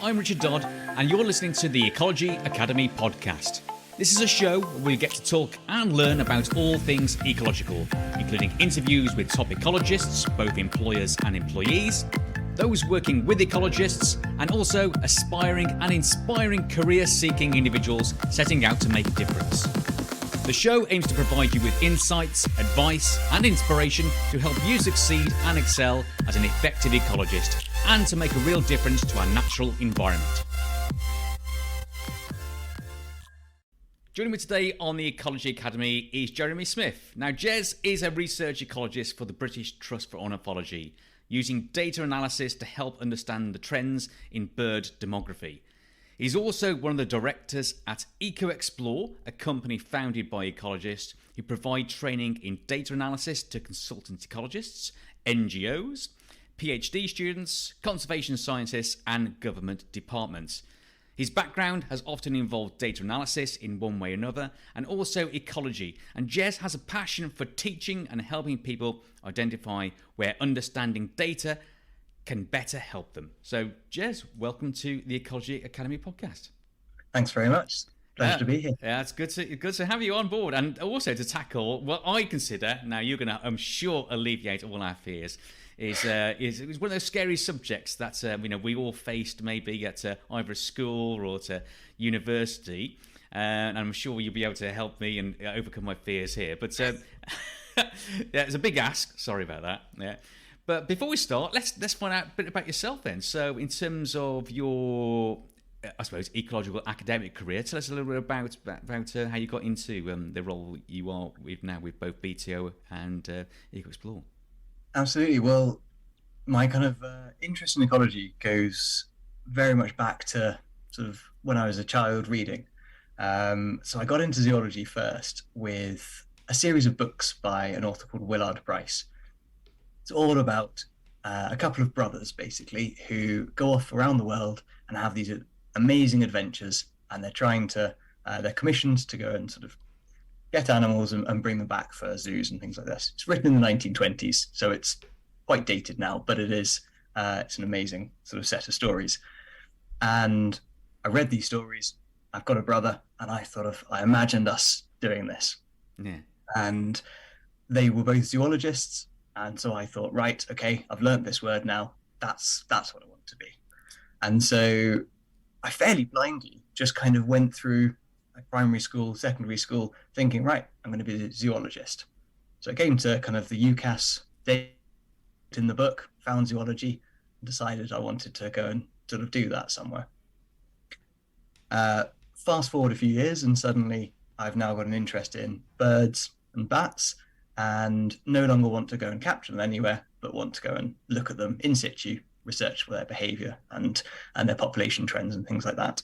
I'm Richard Dodd, and you're listening to the Ecology Academy podcast. This is a show where we get to talk and learn about all things ecological, including interviews with top ecologists, both employers and employees, those working with ecologists, and also aspiring and inspiring career-seeking individuals setting out to make a difference. The show aims to provide you with insights, advice, and inspiration to help you succeed and excel as an effective ecologist and to make a real difference to our natural environment. Joining me today on the Ecology Academy is Jeremy Smith. Now, Jez is a research ecologist for the British Trust for Ornithology, using data analysis to help understand the trends in bird demography. He's also one of the directors at Eco-Explore, a company founded by ecologists who provide training in data analysis to consultant ecologists, NGOs, PhD students, conservation scientists, and government departments. His background has often involved data analysis in one way or another, and also ecology. And Jez has a passion for teaching and helping people identify where understanding data can better help them. So, Jez, welcome to the Ecology Academy podcast. Thanks very much. Pleasure to be here. Yeah, it's good to have you on board, and also to tackle what I consider, now you're going to, I'm sure, alleviate all our fears, is one of those scary subjects that we all faced maybe at either a school or to university, and I'm sure you'll be able to help me and overcome my fears here. But yeah, it's a big ask. Sorry about that. Yeah. But before we start, let's find out a bit about yourself then. So in terms of your, I suppose, ecological academic career, tell us a little bit about how you got into the role you are with now with both BTO and Eco-Explore. Absolutely. Well, my kind of interest in ecology goes very much back to sort of when I was a child reading. So I got into zoology first with a series of books by an author called Willard Price. It's all about a couple of brothers, basically, who go off around the world and have these amazing adventures, and they're commissioned to go and sort of get animals and bring them back for zoos and things like this. It's written in the 1920s, so it's quite dated now, but it's an amazing sort of set of stories. And I read these stories. I've got a brother, and I imagined us doing this. Yeah. And they were both zoologists. And so I thought, right, okay, I've learnt this word now. That's what I want to be. And so I fairly blindly just kind of went through primary school, secondary school, thinking, right, I'm going to be a zoologist. So I came to kind of the UCAS date in the book, found zoology, and decided I wanted to go and sort of do that somewhere. Fast forward a few years, and suddenly I've now got an interest in birds and bats, and no longer want to go and capture them anywhere, but want to go and look at them in situ, research for their behaviour and their population trends and things like that.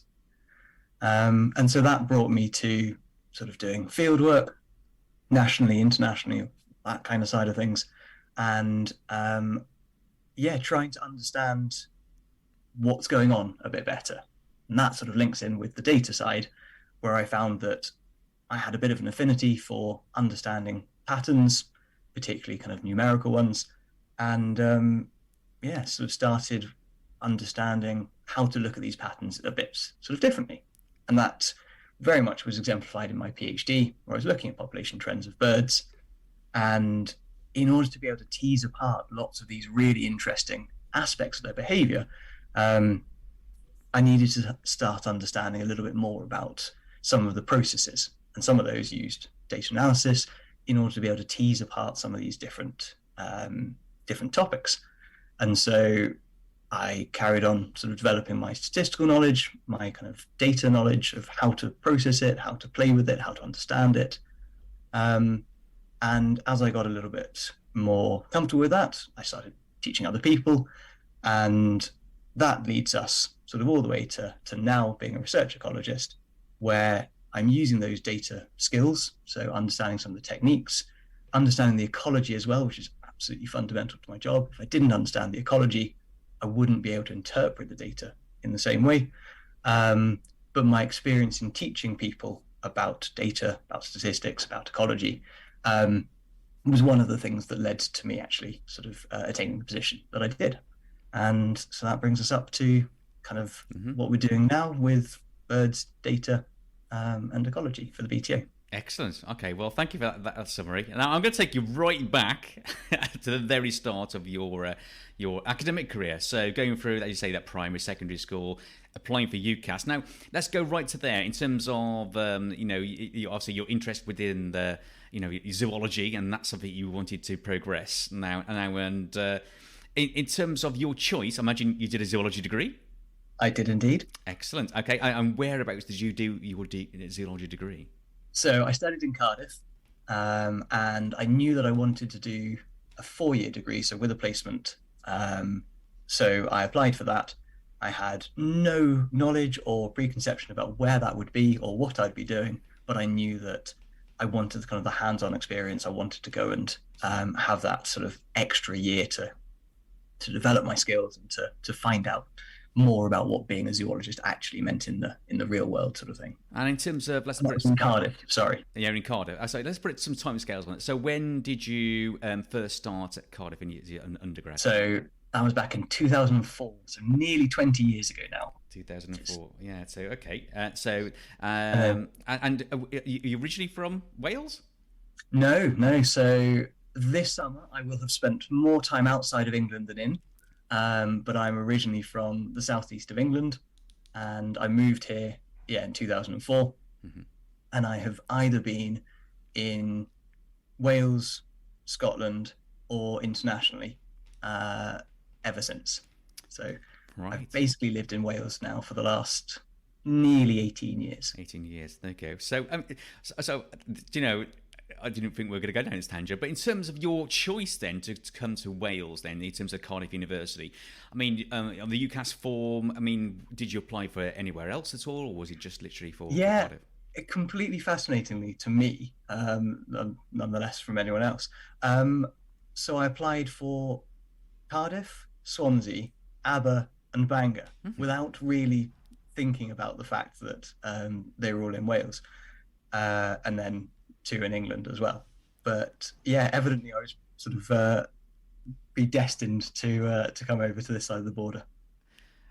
And so that brought me to sort of doing field work, nationally, internationally, that kind of side of things. And trying to understand what's going on a bit better. And that sort of links in with the data side, where I found that I had a bit of an affinity for understanding patterns, particularly kind of numerical ones, and sort of started understanding how to look at these patterns a bit sort of differently. And that very much was exemplified in my PhD, where I was looking at population trends of birds. And in order to be able to tease apart lots of these really interesting aspects of their behavior, I needed to start understanding a little bit more about some of the processes, and some of those used data analysis in order to be able to tease apart some of these different topics. And so I carried on sort of developing my statistical knowledge, my kind of data knowledge of how to process it, how to play with it, how to understand it. And as I got a little bit more comfortable with that, I started teaching other people. And that leads us sort of all the way to now being a research ecologist, where I'm using those data skills, so understanding some of the techniques, understanding the ecology as well, which is absolutely fundamental to my job. If I didn't understand the ecology, I wouldn't be able to interpret the data in the same way. But my experience in teaching people about data, about statistics, about ecology, was one of the things that led to me actually sort of attaining the position that I did. And so that brings us up to kind of what we're doing now with birds, data, and ecology for the BTO. Excellent. Okay, well, thank you for that summary. Now I'm going to take you right back to the very start of your academic career. So going through, as you say, that primary, secondary school, applying for UCAS. Now let's go right to there in terms of obviously your interest within the zoology, and that's something you wanted to progress now. And in terms of your choice, I imagine you did a zoology degree. I did indeed. Excellent. Okay, and whereabouts did you do your zoology degree? So I studied in Cardiff, and I knew that I wanted to do a 4-year degree, so with a placement. So I applied for that. I had no knowledge or preconception about where that would be or what I'd be doing, but I knew that I wanted kind of the hands-on experience. I wanted to go and have that sort of extra year to develop my skills and to find out more about what being a zoologist actually meant in the real world, sort of thing. And in terms of, let's put it in Cardiff. Sorry, yeah, in Cardiff. So let's put some time scales on it. So when did you first start at Cardiff in your undergrad? So that was back in 2004, so nearly 20 years ago now. 2004, yeah. So okay, and you originally from Wales? No. So this summer I will have spent more time outside of England than in. But I'm originally from the southeast of England, and I moved here, in 2004. And I have either been in Wales, Scotland, or internationally ever since. So I've basically lived in Wales now for the last nearly 18 years. 18 years, there you go. So, I didn't think we were going to go down this tangent, but in terms of your choice then to come to Wales then, in terms of Cardiff University, I mean, on the UCAS form, I mean, did you apply for anywhere else at all, or was it just literally for Cardiff? It completely fascinatingly to me, nonetheless from anyone else. So I applied for Cardiff, Swansea, Aber and Bangor without really thinking about the fact that they were all in Wales. And then 2 in England as well. But yeah, evidently I was sort of be destined to come over to this side of the border.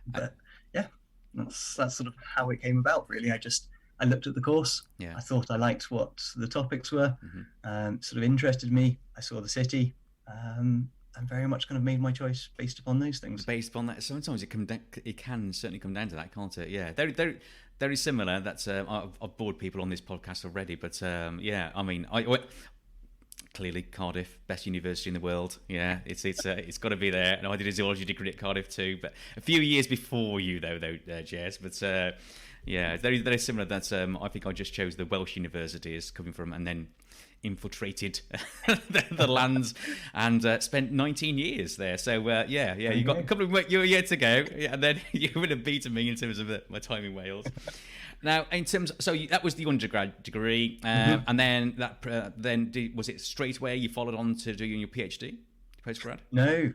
But yeah, that's sort of how it came about, really. I looked at the course. Yeah. I thought I liked what the topics were. Sort of interested me. I saw the city. And very much kind of made my choice based upon those things. Based upon that, sometimes it can certainly come down to that, can't it? Yeah, very similar. That's I've bored people on this podcast already, but yeah, I mean, clearly Cardiff, best university in the world. Yeah, it's got to be there. And I did a zoology degree at Cardiff too, but a few years before you though, Jez. But yeah, very similar. That's I think I just chose the Welsh university as coming from, and then infiltrated the lands and spent 19 years there. So yeah, you got a couple of years to go, and then you would have beaten me in terms of my time in Wales. Now, in terms, that was the undergrad degree, and then was it straight away you followed on to doing your PhD, postgrad? No,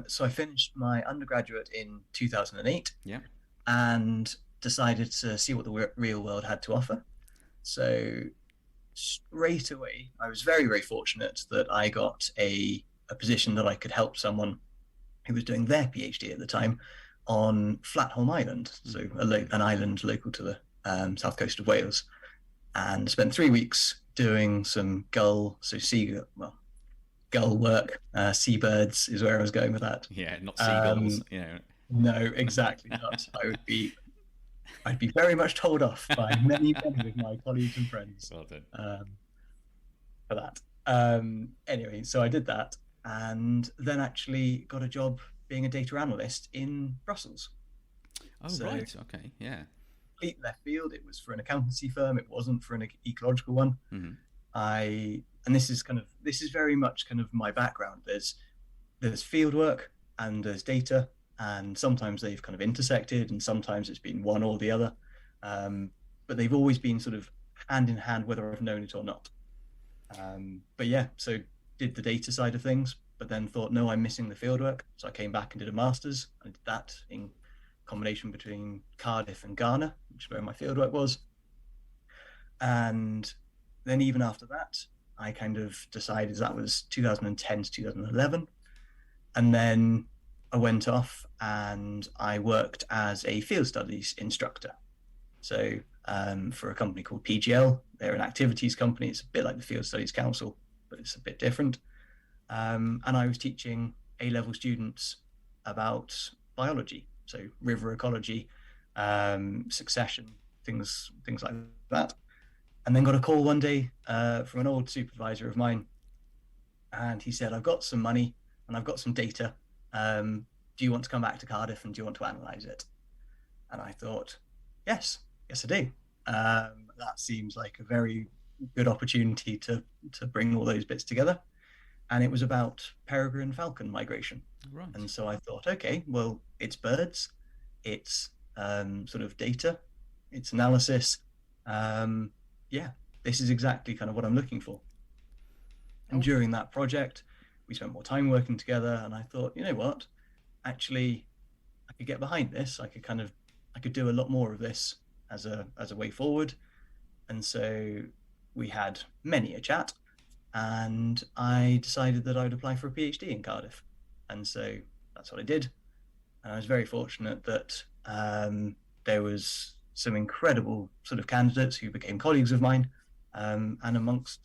so I finished my undergraduate in 2008. Yeah, and decided to see what the real world had to offer. So straight away, I was very, very fortunate that I got a position that I could help someone who was doing their PhD at the time on Flatholm Island, so an island local to the south coast of Wales, and spent 3 weeks doing some gull work. Seabirds is where I was going with that. Yeah, not seagulls. No, exactly not. I'd be very much told off by many of my colleagues and friends. Well done. For that. Anyway, so I did that, and then actually got a job being a data analyst in Brussels. Oh, so, right. Okay. Yeah. Complete left field. It was for an accountancy firm. It wasn't for an ecological one. And this is very much kind of my background. There's field work and there's data. And sometimes they've kind of intersected, and sometimes it's been one or the other. But they've always been sort of hand in hand, whether I've known it or not. But yeah, so did the data side of things, but then thought, no, I'm missing the fieldwork. So I came back and did a master's. I did that in combination between Cardiff and Ghana, which is where my fieldwork was. And then even after that, I kind of decided that was 2010 to 2011. And then I went off and I worked as a field studies instructor. So for a company called PGL, they're an activities company. It's a bit like the Field Studies Council, but it's a bit different. And I was teaching A-level students about biology, so river ecology, succession, things like that. And then got a call one day from an old supervisor of mine, and he said, "I've got some money and I've got some data. Do you want to come back to Cardiff and do you want to analyze it?" And I thought, yes, I do. That seems like a very good opportunity to bring all those bits together. And it was about peregrine falcon migration. Right. And so I thought, okay, well, it's birds, it's sort of data, it's analysis. Yeah, this is exactly kind of what I'm looking for. And during that project, we spent more time working together, and I thought, you know what, actually, I could get behind this. I could do a lot more of this as a way forward. And so we had many a chat, and I decided that I would apply for a PhD in Cardiff. And so that's what I did. And I was very fortunate that there was some incredible sort of candidates who became colleagues of mine. And amongst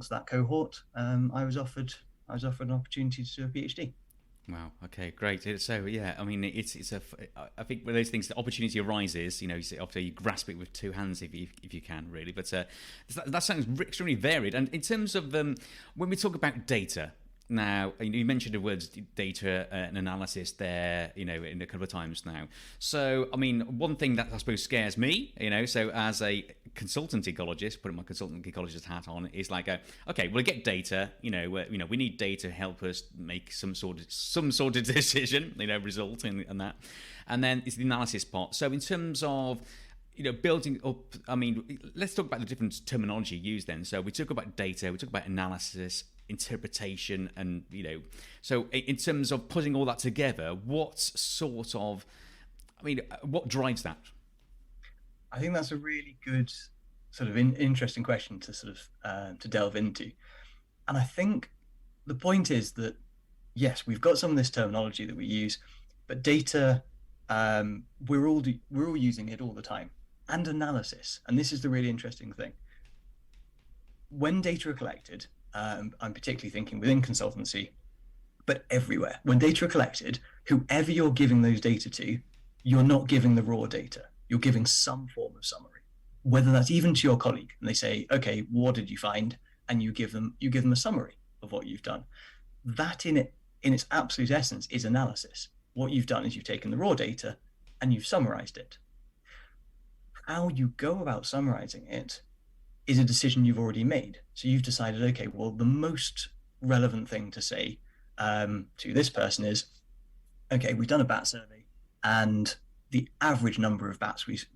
that cohort, I was offered an opportunity to do a PhD. Wow. Okay. Great. So yeah, I mean, I think when those things, the opportunity arises, after you grasp it with two hands if you can, really. But that sounds extremely varied. And in terms of when we talk about data. Now, you mentioned the words data and analysis there, in a couple of times now. So, I mean, one thing that I suppose scares me, so as a consultant ecologist, putting my consultant ecologist hat on, is like, okay, we'll get data. We need data to help us make some sort of decision, result and that, and then it's the analysis part. So, in terms of building up, I mean, let's talk about the different terminology used then. So we talk about data, we talk about analysis, interpretation, and so in terms of putting all that together, what drives that? I think that's a really good sort of interesting question to sort of to delve into. And I think the point is that yes, we've got some of this terminology that we use, but data, we're all using it all the time. And analysis, and this is the really interesting thing. When data are collected, I'm particularly thinking within consultancy, but everywhere. When data are collected, whoever you're giving those data to, you're not giving the raw data. You're giving some form of summary, whether that's even to your colleague, and they say, "Okay, what did you find?" and you give them a summary of what you've done. That in its absolute essence is analysis. What you've done is you've taken the raw data and you've summarized it. How you go about summarizing it is a decision you've already made. So you've decided, okay, well, the most relevant thing to say to this person is, okay, we've done a bat survey, and the average number of bats we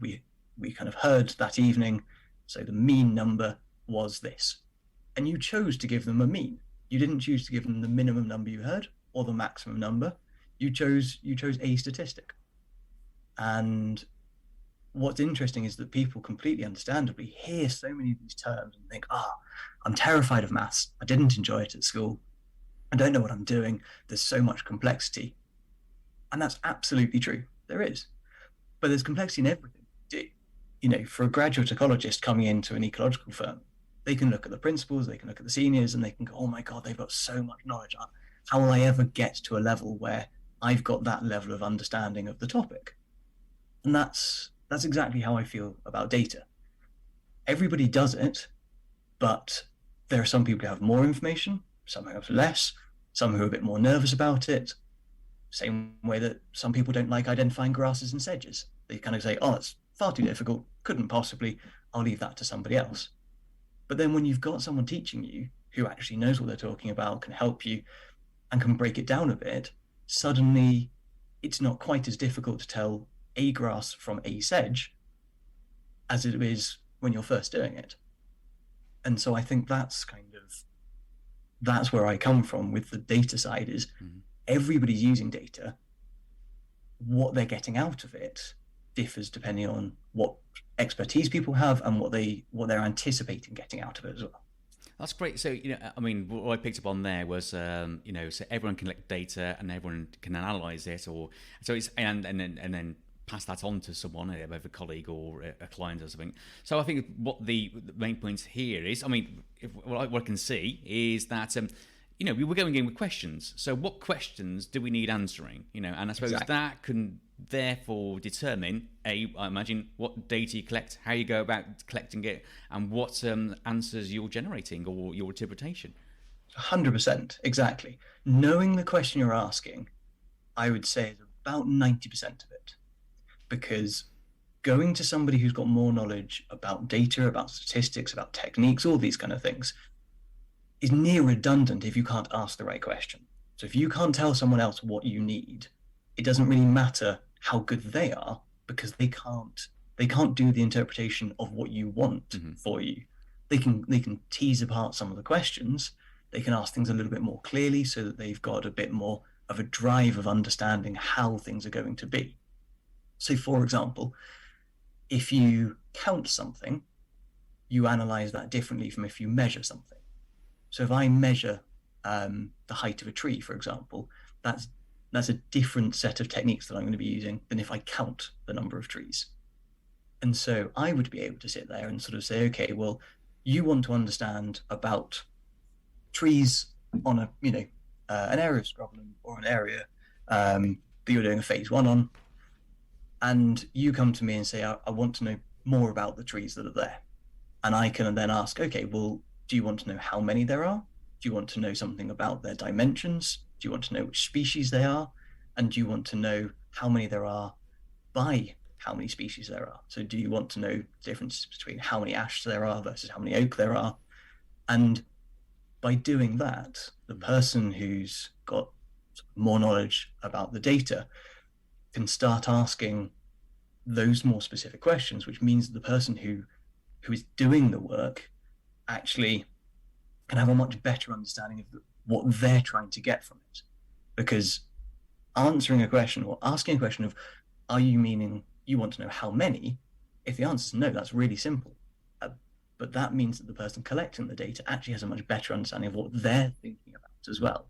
kind of heard that evening, so the mean number was this. And you chose to give them a mean. You didn't choose to give them the minimum number you heard or the maximum number. You chose a statistic. And what's interesting is that people completely understandably hear so many of these terms and think, I'm terrified of maths. I didn't enjoy it at school. I don't know what I'm doing. There's so much complexity. And that's absolutely true. There is. But there's complexity in everything we do. For a graduate ecologist coming into an ecological firm, they can look at the principals, they can look at the seniors, and they can go, oh my God, they've got so much knowledge. How will I ever get to a level where I've got that level of understanding of the topic? And that's exactly how I feel about data. Everybody does it, but there are some people who have more information, some who have less, some who are a bit more nervous about it. Same way that some people don't like identifying grasses and sedges. They kind of say, it's far too difficult, couldn't possibly, I'll leave that to somebody else. But then when you've got someone teaching you who actually knows what they're talking about, can help you, and can break it down a bit, suddenly it's not quite as difficult to tell a grass from a sedge as it is when you're first doing it. And so I think that's where I come from with the data side is everybody's using data. What they're getting out of it differs depending on what expertise people have and what they're anticipating getting out of it as well. That's great. So, I mean, what I picked up on there was, so everyone can collect data and everyone can analyze it, or so it's and then pass that on to someone, either a colleague or a client or something. So I think what the main point here is, I mean, what I can see is that. We were going in with questions. So what questions do we need answering? And I suppose that can therefore determine, I imagine, what data you collect, how you go about collecting it, and what answers you're generating or your interpretation. 100%, exactly. Knowing the question you're asking, I would say is about 90% of it. Because going to somebody who's got more knowledge about data, about statistics, about techniques, all these kind of things, is near redundant if you can't ask the right question. So if you can't tell someone else what you need, it doesn't really matter how good they are, because they can't do the interpretation of what you want for you. They can tease apart some of the questions. They can ask things a little bit more clearly so that they've got a bit more of a drive of understanding how things are going to be. So for example, if you count something, you analyze that differently from if you measure something. So if I measure the height of a tree, for example, that's a different set of techniques that I'm going to be using than if I count the number of trees. And so I would be able to sit there and sort of say, okay, well, you want to understand about trees on an area of scrubland or an area that you're doing a phase 1 on, and you come to me and say, I want to know more about the trees that are there. And I can then ask, okay, well, do you want to know how many there are? Do you want to know something about their dimensions? Do you want to know which species they are? And do you want to know how many there are by how many species there are? So do you want to know the difference between how many ash there are versus how many oak there are? And by doing that, the person who's got more knowledge about the data can start asking those more specific questions, which means that the person who is doing the work actually can have a much better understanding of what they're trying to get from it. Because answering a question or asking a question of, are you meaning you want to know how many? If the answer is no, that's really simple. But that means that the person collecting the data actually has a much better understanding of what they're thinking about as well.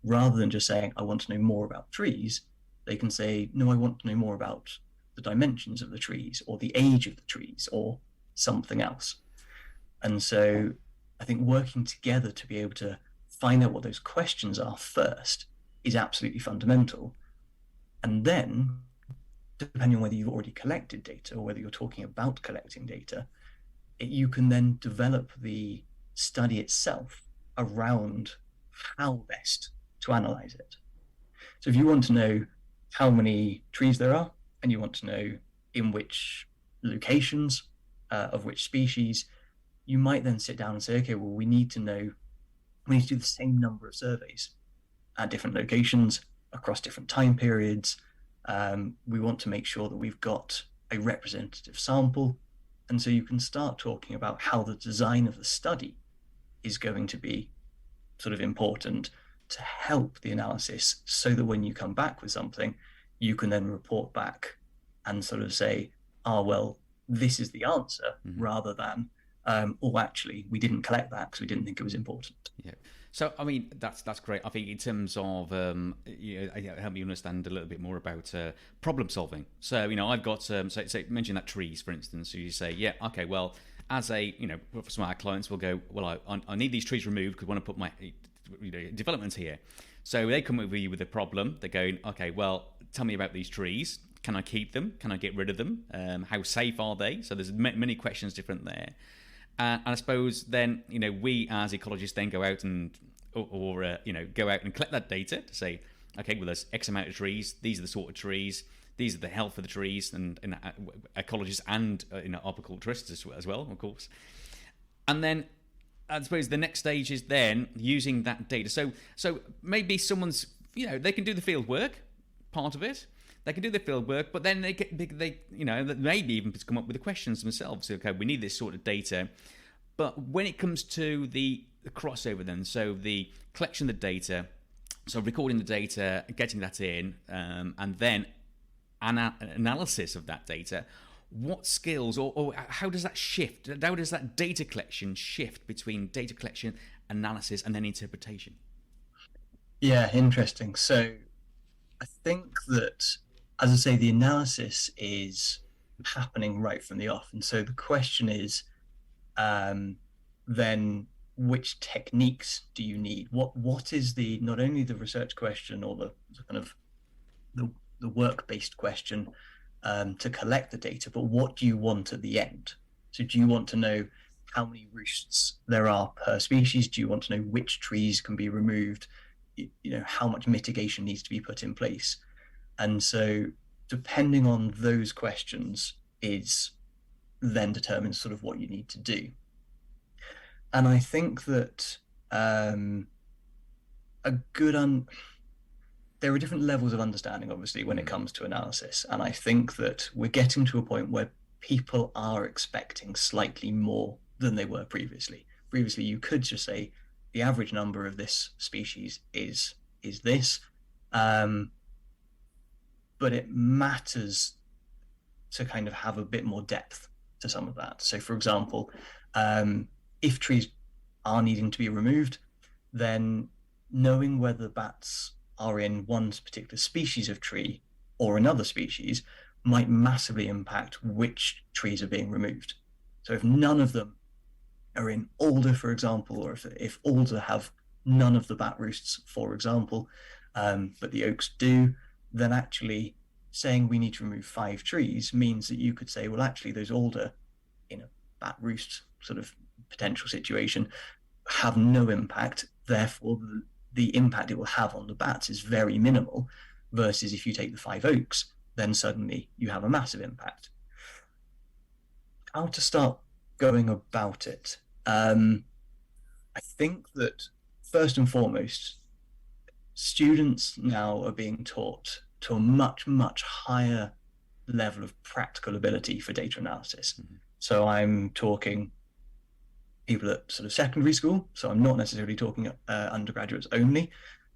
Rather than just saying, I want to know more about trees, they can say, no, I want to know more about the dimensions of the trees or the age of the trees or something else. And so I think working together to be able to find out what those questions are first is absolutely fundamental. And then, depending on whether you've already collected data or whether you're talking about collecting data, you can then develop the study itself around how best to analyze it. So if you want to know how many trees there are, and you want to know in which locations of which species, you might then sit down and say, okay, well, we need to do the same number of surveys at different locations across different time periods. We want to make sure that we've got a representative sample. And so you can start talking about how the design of the study is going to be sort of important to help the analysis, so that when you come back with something, you can then report back and sort of say, well, this is the answer, rather than, actually, we didn't collect that because we didn't think it was important. Yeah. So, I mean, that's great. I think in terms of help me understand a little bit more about problem solving. So, I've got so mention that trees, for instance. So you say, yeah, okay, well, as some of our clients will go, well, I need these trees removed because I want to put my development here. So they come with you with a problem. They're going, okay, well, tell me about these trees. Can I keep them? Can I get rid of them? How safe are they? So there's many questions different there. And I suppose then, we as ecologists then go out and go out and collect that data to say, okay, well, there's X amount of trees. These are the sort of trees. These are the health of the trees, and ecologists and apiculturists as well, of course. And then I suppose the next stage is then using that data. So maybe someone's, they can do the field work, part of it. They can do the field work, but then they maybe even come up with the questions themselves. Okay, we need this sort of data. But when it comes to the crossover then, so the collection of the data, so recording the data, getting that in, and then analysis of that data, what skills or how does that shift? How does that data collection shift between data collection, analysis, and then interpretation? Yeah, interesting. So I think that, as I say, the analysis is happening right from the off. And so the question is, um, then which techniques do you need? What is the not only the research question or the kind of the, the work-based question to collect the data, but what do you want at the end? So do you want to know how many roosts there are per species? Do you want to know which trees can be removed? How much mitigation needs to be put in place? And so depending on those questions is then determines sort of what you need to do. And I think that a good there are different levels of understanding, obviously, when it comes to analysis. And I think that we're getting to a point where people are expecting slightly more than they were previously. Previously, you could just say the average number of this species is this, but it matters to kind of have a bit more depth to some of that. So, for example, if trees are needing to be removed, then knowing whether bats are in one particular species of tree or another species might massively impact which trees are being removed. So if none of them are in alder, for example, or if alder have none of the bat roosts, for example, but the oaks do, then actually saying we need to remove 5 trees means that you could say, well, actually those alder in a bat roost sort of potential situation have no impact, therefore the impact it will have on the bats is very minimal, versus if you take the 5 oaks, then suddenly you have a massive impact. How to start going about it? I think that first and foremost, students now are being taught to a much, much higher level of practical ability for data analysis. Mm-hmm. So I'm talking people at sort of secondary school. So I'm not necessarily talking undergraduates only,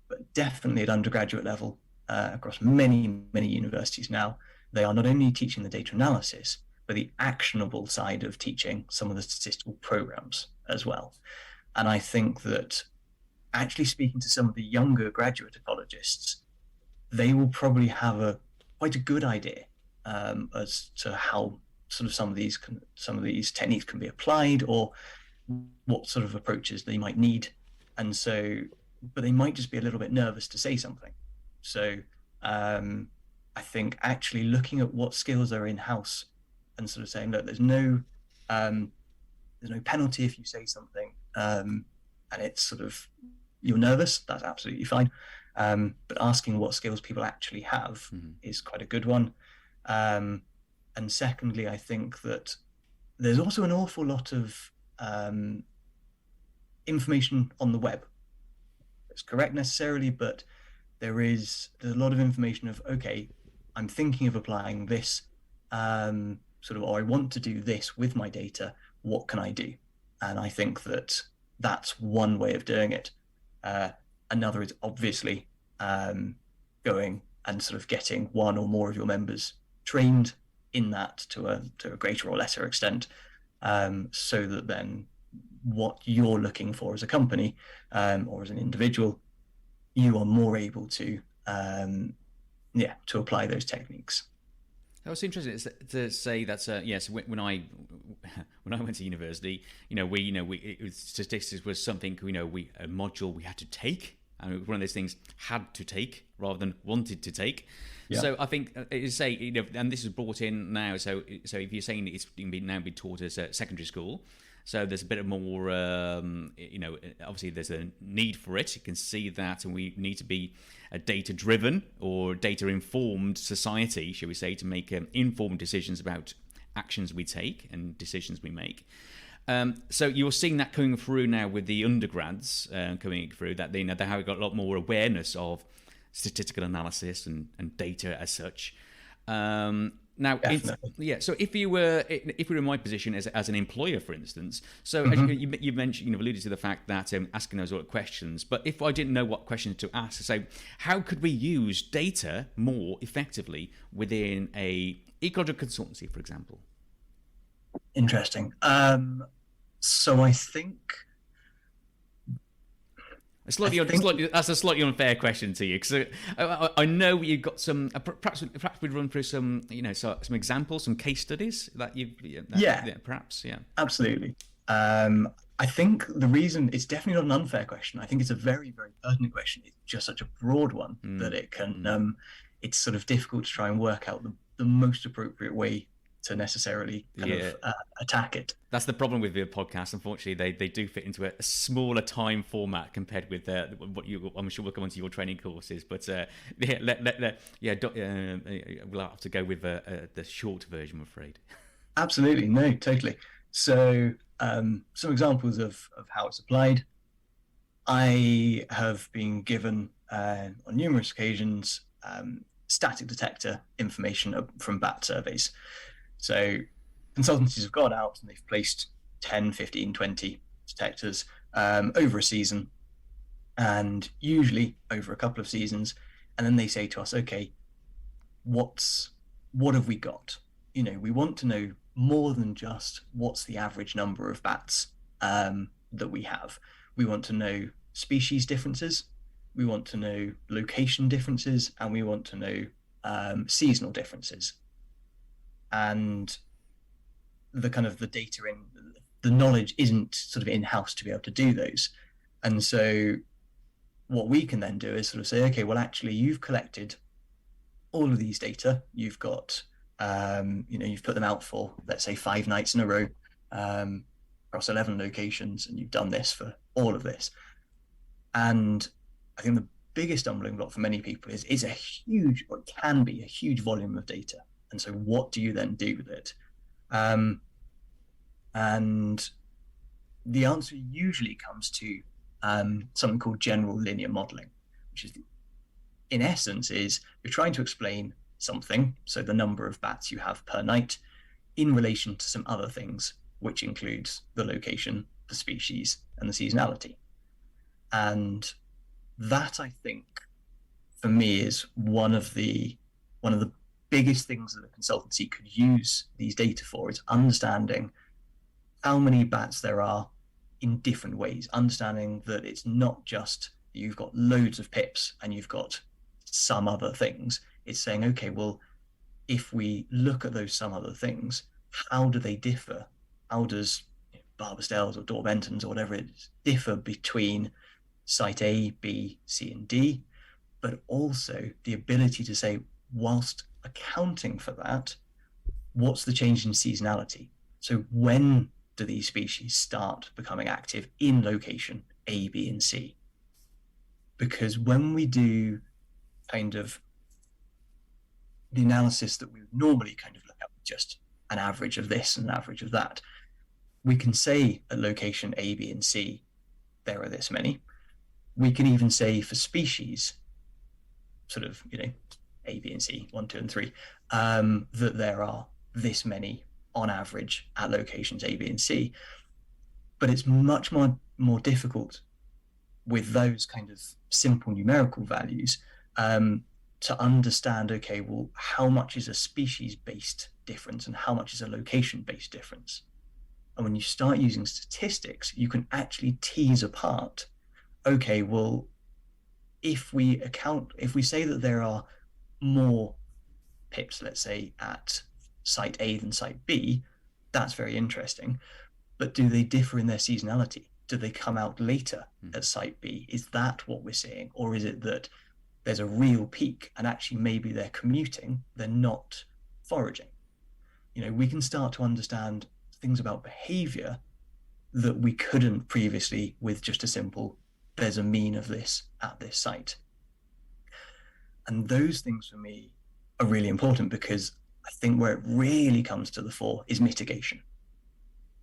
but definitely at undergraduate level across many, many universities now. They are not only teaching the data analysis, but the actionable side of teaching some of the statistical programs as well. And I think that actually speaking to some of the younger graduate ecologists, they will probably have quite a good idea as to how sort of some of these techniques can be applied, or what sort of approaches they might need. And so, but they might just be a little bit nervous to say something. So I think actually looking at what skills are in-house and sort of saying, look, there's no penalty if you say something and it's sort of, you're nervous, that's absolutely fine. But asking what skills people actually have is quite a good one. And secondly, I think that there's also an awful lot of information on the web. It's correct necessarily, but there's a lot of information of, okay, I'm thinking of applying this or I want to do this with my data, what can I do? And I think that that's one way of doing it. Another is obviously going and sort of getting one or more of your members trained in that to a greater or lesser extent, so that then what you're looking for as a company or as an individual, you are more able to apply those techniques. That was interesting to say that. Yes, when I went to university, statistics was something a module we had to take. And one of those things had to take rather than wanted to take. Yeah. So I think and this is brought in now. So if you're saying it's now been taught as a secondary school, so there's a bit of more, obviously there's a need for it. You can see that, and we need to be a data-driven or data-informed society, shall we say, to make informed decisions about actions we take and decisions we make. So you're seeing that coming through now with the undergrads coming through, that they have got a lot more awareness of statistical analysis and data as such. Now, Definitely. so if you were in my position as an employer, for instance, so as you mentioned, alluded to the fact that asking those sort of questions, but if I didn't know what questions to ask, so how could we use data more effectively within a ecological consultancy, for example? Interesting. So That's a slightly unfair question to you because I know you've got some. Perhaps we'd run through some, some examples, some case studies that perhaps, yeah. Absolutely. I think the reason it's definitely not an unfair question. I think it's a very, very pertinent question. It's just such a broad one that it can. It's sort of difficult to try and work out the most appropriate way to necessarily kind of attack it. That's the problem with the podcast. Unfortunately, they do fit into a smaller time format compared with I'm sure we'll come onto your training courses. But we'll have to go with the short version, I'm afraid. Absolutely, no, totally. So some examples of how it's applied. I have been given on numerous occasions static detector information from bat surveys. So consultancies have gone out and they've placed 10, 15, 20 detectors over a season, and usually over a couple of seasons. And then they say to us, okay, what have we got? We want to know more than just what's the average number of bats that we have. We want to know species differences, we want to know location differences, and we want to know seasonal differences. And the data the knowledge isn't sort of in-house to be able to do those. And so what we can then do is sort of say, okay, well, actually, you've collected all of these data. You've got, you've put them out for, let's say, 5 nights in a row across 11 locations, and you've done this for all of this. And I think the biggest stumbling block for many people is a huge, or it can be a huge volume of data. And so what do you then do with it? And the answer usually comes to something called general linear modeling, which is, in essence, is you're trying to explain something, so the number of bats you have per night, in relation to some other things, which includes the location, the species, and the seasonality. And that, I think, for me, is one of the biggest things that a consultancy could use these data for, is understanding how many bats there are in different ways, understanding that it's not just you've got loads of pips and you've got some other things. It's saying, okay, well, if we look at those some other things, how do they differ? How does Barbastels or Dormentons or whatever it is differ between site A, B, C, and D? But also the ability to say, whilst accounting for that, what's the change in seasonality? So when do these species start becoming active in location A, B, and C? Because when we do kind of the analysis that we would normally kind of look at, just an average of this and an average of that, we can say at location A, B, and C, there are this many. We can even say for species, sort of, A, B, and C, 1, 2, and 3, that there are this many on average at locations A, B, and C. But it's much more difficult with those kind of simple numerical values to understand, okay, well, how much is a species-based difference and how much is a location-based difference? And when you start using statistics, you can actually tease apart, okay, well, if we say that there are more pips, let's say, at site A than site B, that's very interesting. But do they differ in their seasonality? Do they come out later at site B? Is that what we're seeing? Or is it that there's a real peak and actually maybe they're commuting, they're not foraging? We can start to understand things about behavior that we couldn't previously with just a simple, there's a mean of this at this site. And those things for me are really important, because I think where it really comes to the fore is mitigation.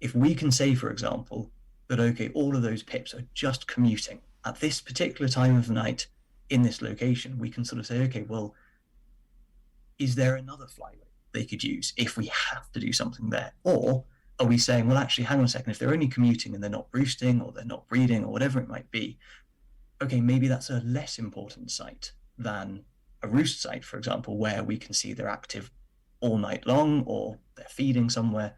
If we can say, for example, that, okay, all of those pips are just commuting at this particular time of the night in this location, we can sort of say, okay, well, is there another flyway? they could use if we have to do something there? Or are we saying, well, actually, hang on a second, if they're only commuting and they're not roosting or they're not breeding or whatever it might be, okay, maybe that's a less important site than a roost site, for example, where we can see they're active all night long or they're feeding somewhere.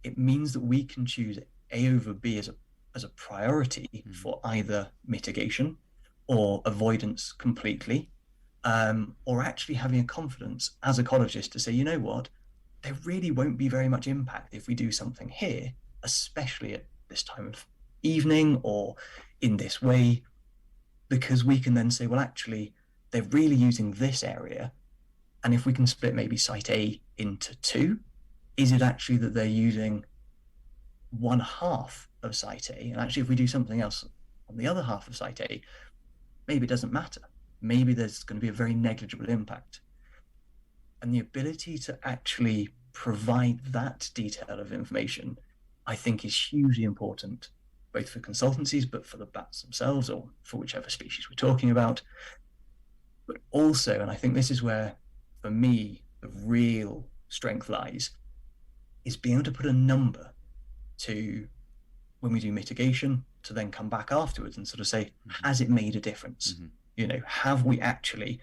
It means that we can choose A over B as a priority for either mitigation or avoidance completely, or actually having a confidence as ecologists to say, you know what, there really won't be very much impact if we do something here, especially at this time of evening or in this way, because we can then say, well, actually, they're really using this area. And if we can split maybe site A into two, is it actually that they're using one half of site A? And actually, if we do something else on the other half of site A, maybe it doesn't matter. Maybe there's going to be a very negligible impact. And the ability to actually provide that detail of information, I think, is hugely important, both for consultancies, but for the bats themselves or for whichever species we're talking about. But also, and I think this is where, for me, the real strength lies, is being able to put a number to when we do mitigation, to then come back afterwards and sort of say, has it made a difference? You know, have we actually,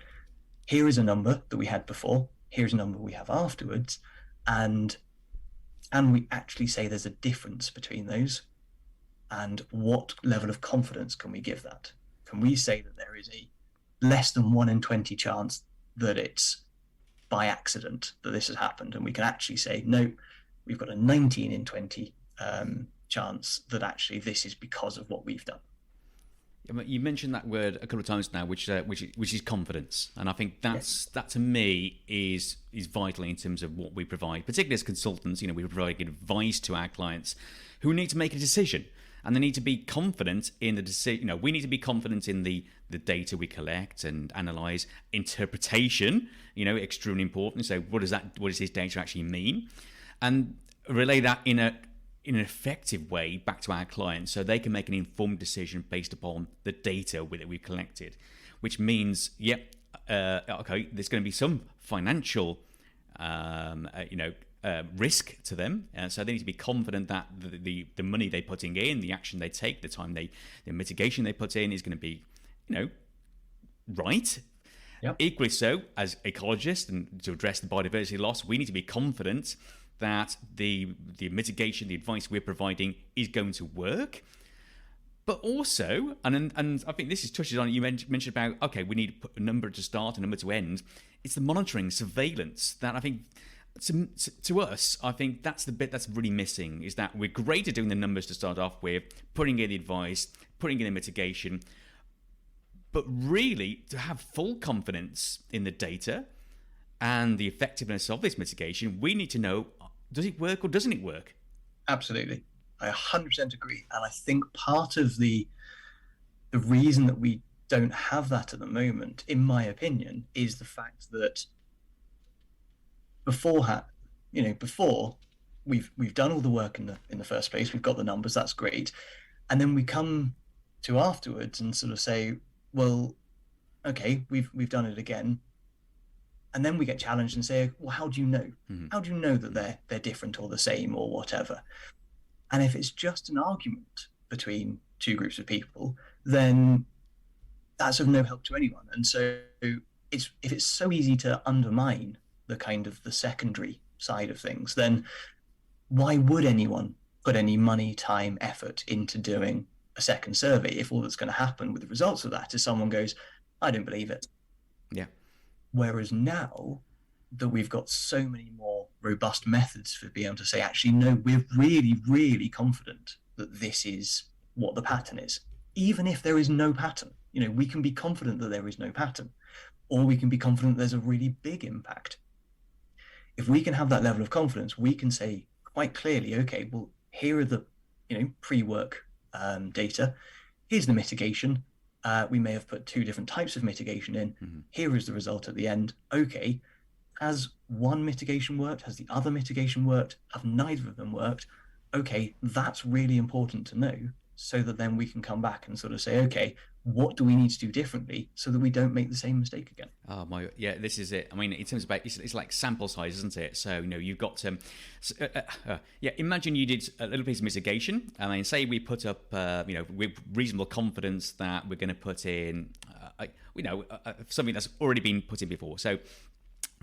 here is a number that we had before, here's a number we have afterwards, and can we actually say there's a difference between those? And what level of confidence can we give that? Can we say that there is a less than 1 in 20 chance that it's by accident that this has happened? And we can actually say, no, we've got a 19 in 20 chance that actually this is because of what we've done. You mentioned that word a couple of times now, which is confidence, and I think that to me is vital in terms of what we provide, particularly as consultants. You know, we provide advice to our clients who need to make a decision, and they need to be confident in the decision. You know, we need to be confident in the data we collect and analyze. Interpretation, you know, extremely important. So, what does this data actually mean, and relay that in an effective way back to our clients so they can make an informed decision based upon the data that we've collected, which means, okay, there's going to be some financial, risk to them. So they need to be confident that the money they're putting in, the action they take, the mitigation they put in is going to be, right. Yep. Equally so, as ecologists, and to address the biodiversity loss, we need to be confident that the mitigation, the advice we're providing is going to work. But also, and I think this touches on, you mentioned about, okay, we need to put a number to start, a number to end. It's the monitoring, surveillance that I think, to us, I think that's the bit that's really missing, is that we're great at doing the numbers to start off with, putting in the advice, putting in the mitigation, but really to have full confidence in the data and the effectiveness of this mitigation, we need to know, does it work or doesn't it work? Absolutely. I 100% agree. And I think part of the reason that we don't have that at the moment, in my opinion, is the fact that before we've done all the work in the first place, we've got the numbers, that's great. And then we come to afterwards and sort of say, well, okay, we've done it again. And then we get challenged and say, well, how do you know? Mm-hmm. How do you know that they're different or the same or whatever? And if it's just an argument between two groups of people, then that's of no help to anyone. And so if it's so easy to undermine the kind of the secondary side of things, then why would anyone put any money, time, effort into doing a second survey if all that's going to happen with the results of that is someone goes, I don't believe it. Yeah. Whereas now that we've got so many more robust methods for being able to say, actually, no, we're really, really confident that this is what the pattern is. Even if there is no pattern, we can be confident that there is no pattern, or we can be confident there's a really big impact. If we can have that level of confidence, we can say quite clearly, okay, well, here are the, pre-work data. Here's the mitigation. We may have put two different types of mitigation in. Mm-hmm. Here is the result at the end. Okay, has one mitigation worked? Has the other mitigation worked? Have neither of them worked? Okay, that's really important to know, so that then we can come back and sort of say, okay, what do we need to do differently so that we don't make the same mistake again? Oh my, yeah, this is it. I mean, in terms of it's like sample size, isn't it? So you've got yeah. Imagine you did a little piece of mitigation, and then say we put up with reasonable confidence that we're going to put in something that's already been put in before. So,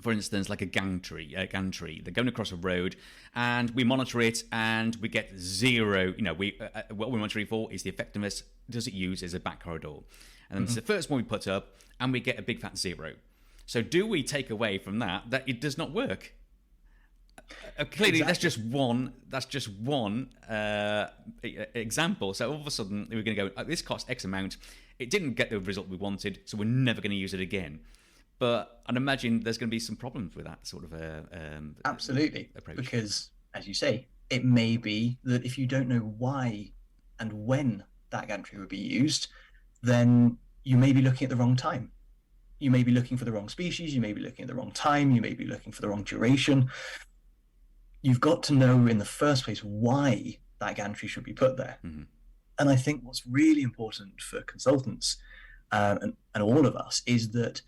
for instance, like a gantry, they're going across a road, and we monitor it, and we get zero. What we're monitoring for is the effectiveness. Does it use as a back corridor? And it's the first one we put up, and we get a big fat zero. So do we take away from that it does not work? Clearly, exactly. That's just one example. So all of a sudden, we're going to go, this cost X amount. It didn't get the result we wanted, so we're never going to use it again. But I'd imagine there's going to be some problems with that sort of absolutely approach. Because, as you say, it may be that if you don't know why and when that gantry would be used, then you may be looking at the wrong time. You may be looking for the wrong species, you may be looking at the wrong time, you may be looking for the wrong duration. You've got to know in the first place why that gantry should be put there. Mm-hmm. And I think what's really important for consultants and all of us is that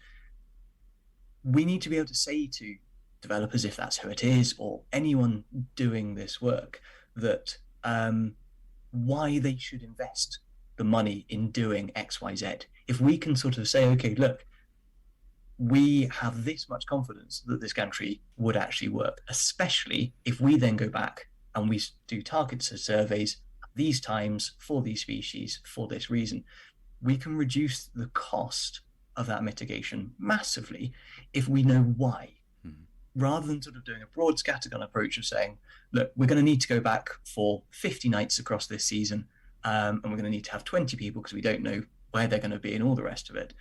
we need to be able to say to developers, if that's who it is, or anyone doing this work, that why they should invest the money in doing X, Y, Z. If we can sort of say, okay, look, we have this much confidence that this gantry would actually work, especially if we then go back and we do targeted surveys at these times for these species for this reason, we can reduce the cost of that mitigation massively if we know why, rather than sort of doing a broad scattergun approach of saying, look, we're going to need to go back for 50 nights across this season, and we're going to need to have 20 people because we don't know where they're going to be and all the rest of it.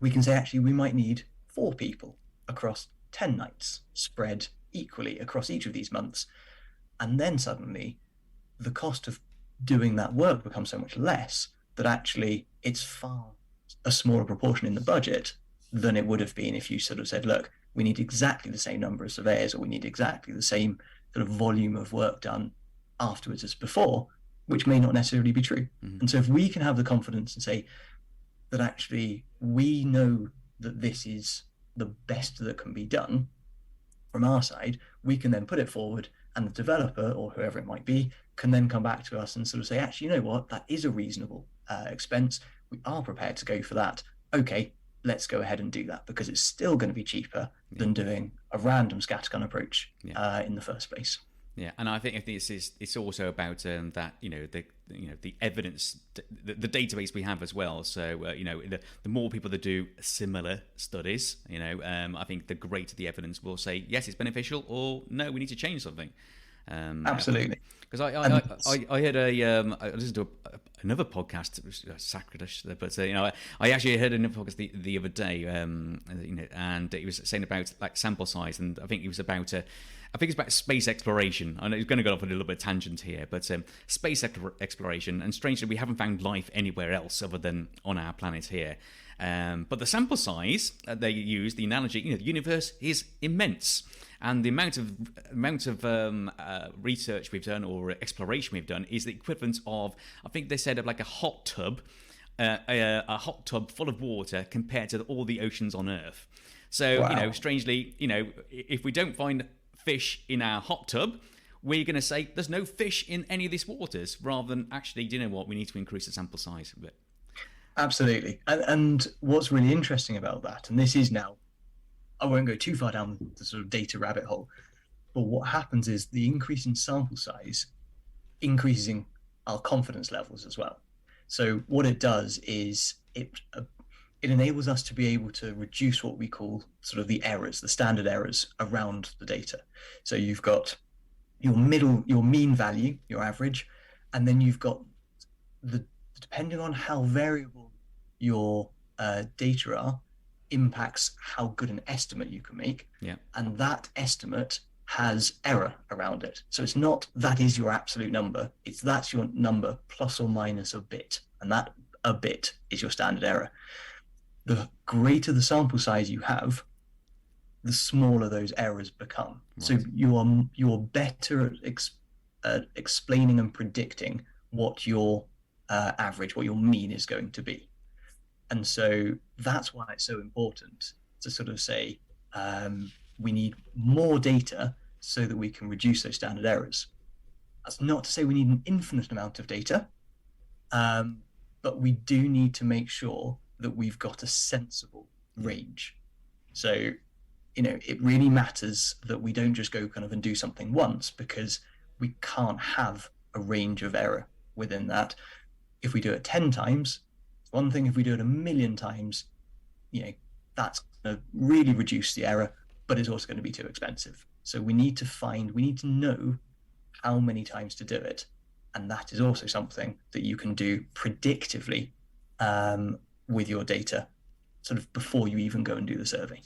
We can say, actually, we might need 4 people across 10 nights, spread equally across each of these months. And then suddenly the cost of doing that work becomes so much less that actually it's far a smaller proportion in the budget than it would have been if you sort of said, look, we need exactly the same number of surveyors, or we need exactly the same sort of volume of work done afterwards as before, which may not necessarily be true. Mm-hmm. And so if we can have the confidence and say that actually we know that this is the best that can be done from our side, we can then put it forward, and the developer or whoever it might be can then come back to us and sort of say, actually, you know what, that is a reasonable expense. We are prepared to go for that. Okay, let's go ahead and do that, because it's still going to be cheaper than doing a random scattergun approach in the first place. Yeah, and I think it's also about that the evidence, the database we have as well. So the more people that do similar studies, I think the greater the evidence will say yes, it's beneficial, or no, we need to change something. Absolutely. Because I heard I listened to another podcast, it was sacrilege, but I actually heard another podcast the other day, and it was saying about like sample size, and I think it was about I think it's about space exploration. I know it's going to go off a little bit of tangent here, but space exploration, and strangely, we haven't found life anywhere else other than on our planet here. But the sample size they use, the analogy, the universe is immense, and the amount of research we've done or exploration we've done is the equivalent of, I think they said, of like a hot tub full of water compared to all the oceans on Earth. So wow. Strangely, if we don't find fish in our hot tub, we're going to say there's no fish in any of these waters, rather than actually, do you know what, we need to increase the sample size a bit. Absolutely. And what's really interesting about that, and this is now, I won't go too far down the sort of data rabbit hole, but what happens is the increase in sample size increasing our confidence levels as well. So what it does is it enables us to be able to reduce what we call sort of the errors, the standard errors around the data. So you've got your mean value, your average, and then you've got depending on how variable your data are, impacts how good an estimate you can make. Yeah. And that estimate has error around it. So it's not that is your absolute number, it's that's your number plus or minus a bit. And that a bit is your standard error. The greater the sample size you have, the smaller those errors become. Right. So you're better at explaining and predicting what your average, what your mean is going to be. And so that's why it's so important to sort of say we need more data so that we can reduce those standard errors. That's not to say we need an infinite amount of data, but we do need to make sure that we've got a sensible range. So, it really matters that we don't just go kind of and do something once, because we can't have a range of error within that. If we do it 10 times, it's one thing. If we do it 1,000,000 times, that's going to really reduce the error, but it's also going to be too expensive. So we need to know how many times to do it. And that is also something that you can do predictively with your data, sort of before you even go and do the survey.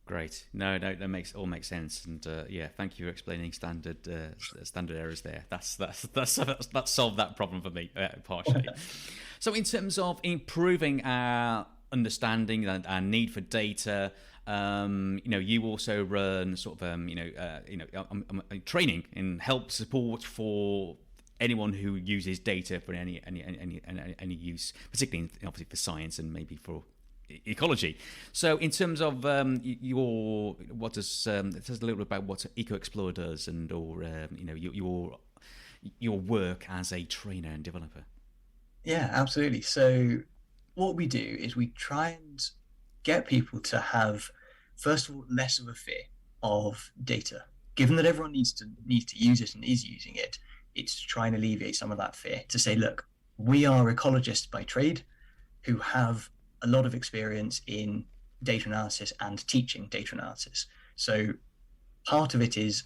Great. No, that makes sense. And yeah, thank you for explaining standard errors there. That's solved that problem for me partially. So in terms of improving our understanding and our need for data, you also run sort of training and help support for anyone who uses data for any use, particularly obviously for science and maybe for ecology. So in terms of what does it says a little bit about what Eco-Explore does, and or your work as a trainer and developer. Yeah, absolutely. So what we do is we try and get people to have, first of all, less of a fear of data. Given that everyone needs to use it and is using it, it's to try and alleviate some of that fear, to say, look, we are ecologists by trade who have a lot of experience in data analysis and teaching data analysis. So part of it is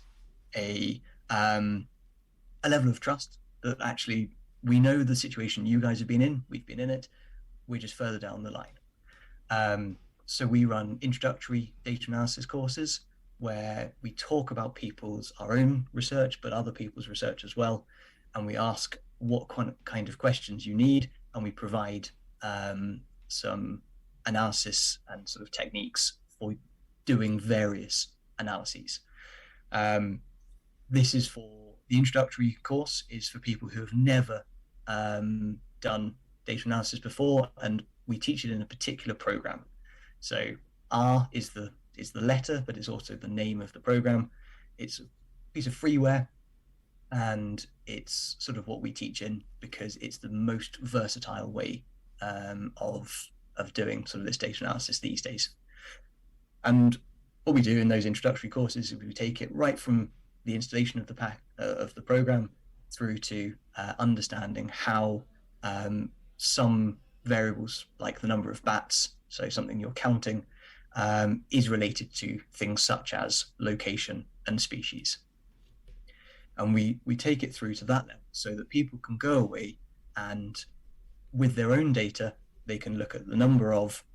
a level of trust that actually we know the situation you guys have been in, we've been in it, we're just further down the line. So we run introductory data analysis courses where we talk about our own research, but other people's research as well. And we ask what kind of questions you need, and we provide some analysis and sort of techniques for doing various analyses. This is for the introductory course, is for people who have never done data analysis before, and we teach it in a particular program. So R is the letter, but it's also the name of the program. It's a piece of freeware, and it's sort of what we teach in because it's the most versatile way of doing sort of this data analysis these days. And what we do in those introductory courses is we take it right from the installation of the program through to understanding how some variables, like the number of bats, so something you're counting, is related to things such as location and species. And we take it through to that level so that people can go away and with their own data, they can look at the number of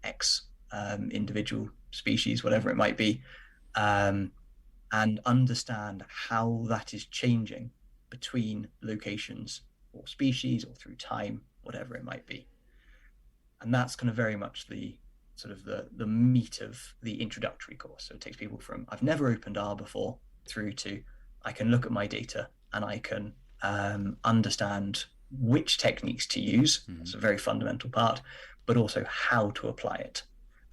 X individual species, whatever it might be, and understand how that is changing between locations or species or through time, whatever it might be. And that's kind of very much the sort of the meat of the introductory course. So it takes people from I've never opened R before through to I can look at my data and I can understand which techniques to use. Mm-hmm. It's a very fundamental part, but also how to apply it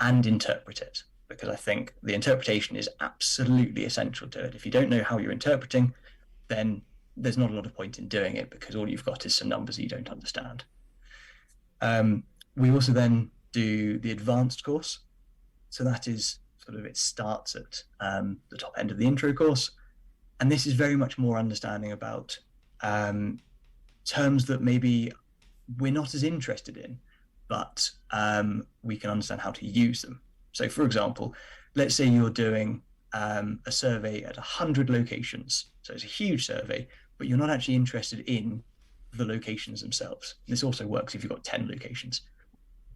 and interpret it, because I think the interpretation is absolutely essential to it. If you don't know how you're interpreting, then there's not a lot of point in doing it because all you've got is some numbers you don't understand. We also then do the advanced course. So that is sort of, it starts at the top end of the intro course. And this is very much more understanding about terms that maybe we're not as interested in, but we can understand how to use them. So for example, let's say you're doing a survey at 100 locations. So it's a huge survey, but you're not actually interested in the locations themselves. This also works if you've got 10 locations.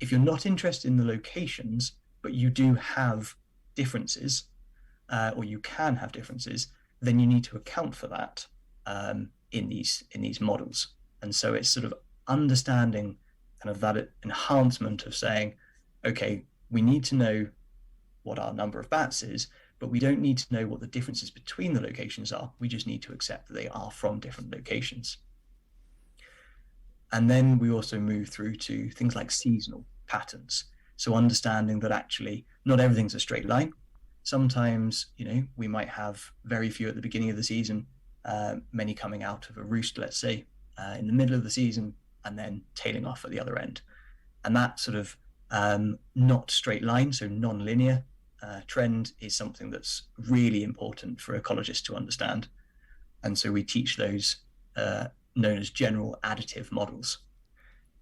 If you're not interested in the locations, but you do have differences, or you can have differences, then you need to account for that in these models. And so it's sort of understanding kind of that enhancement of saying, okay, we need to know what our number of bats is, but we don't need to know what the differences between the locations are. We just need to accept that they are from different locations. And then we also move through to things like seasonal. patterns. So understanding that actually not everything's a straight line. Sometimes, we might have very few at the beginning of the season, many coming out of a roost, let's say, in the middle of the season, and then tailing off at the other end. And that sort of not straight line, so non-linear trend is something that's really important for ecologists to understand. And so we teach those known as general additive models.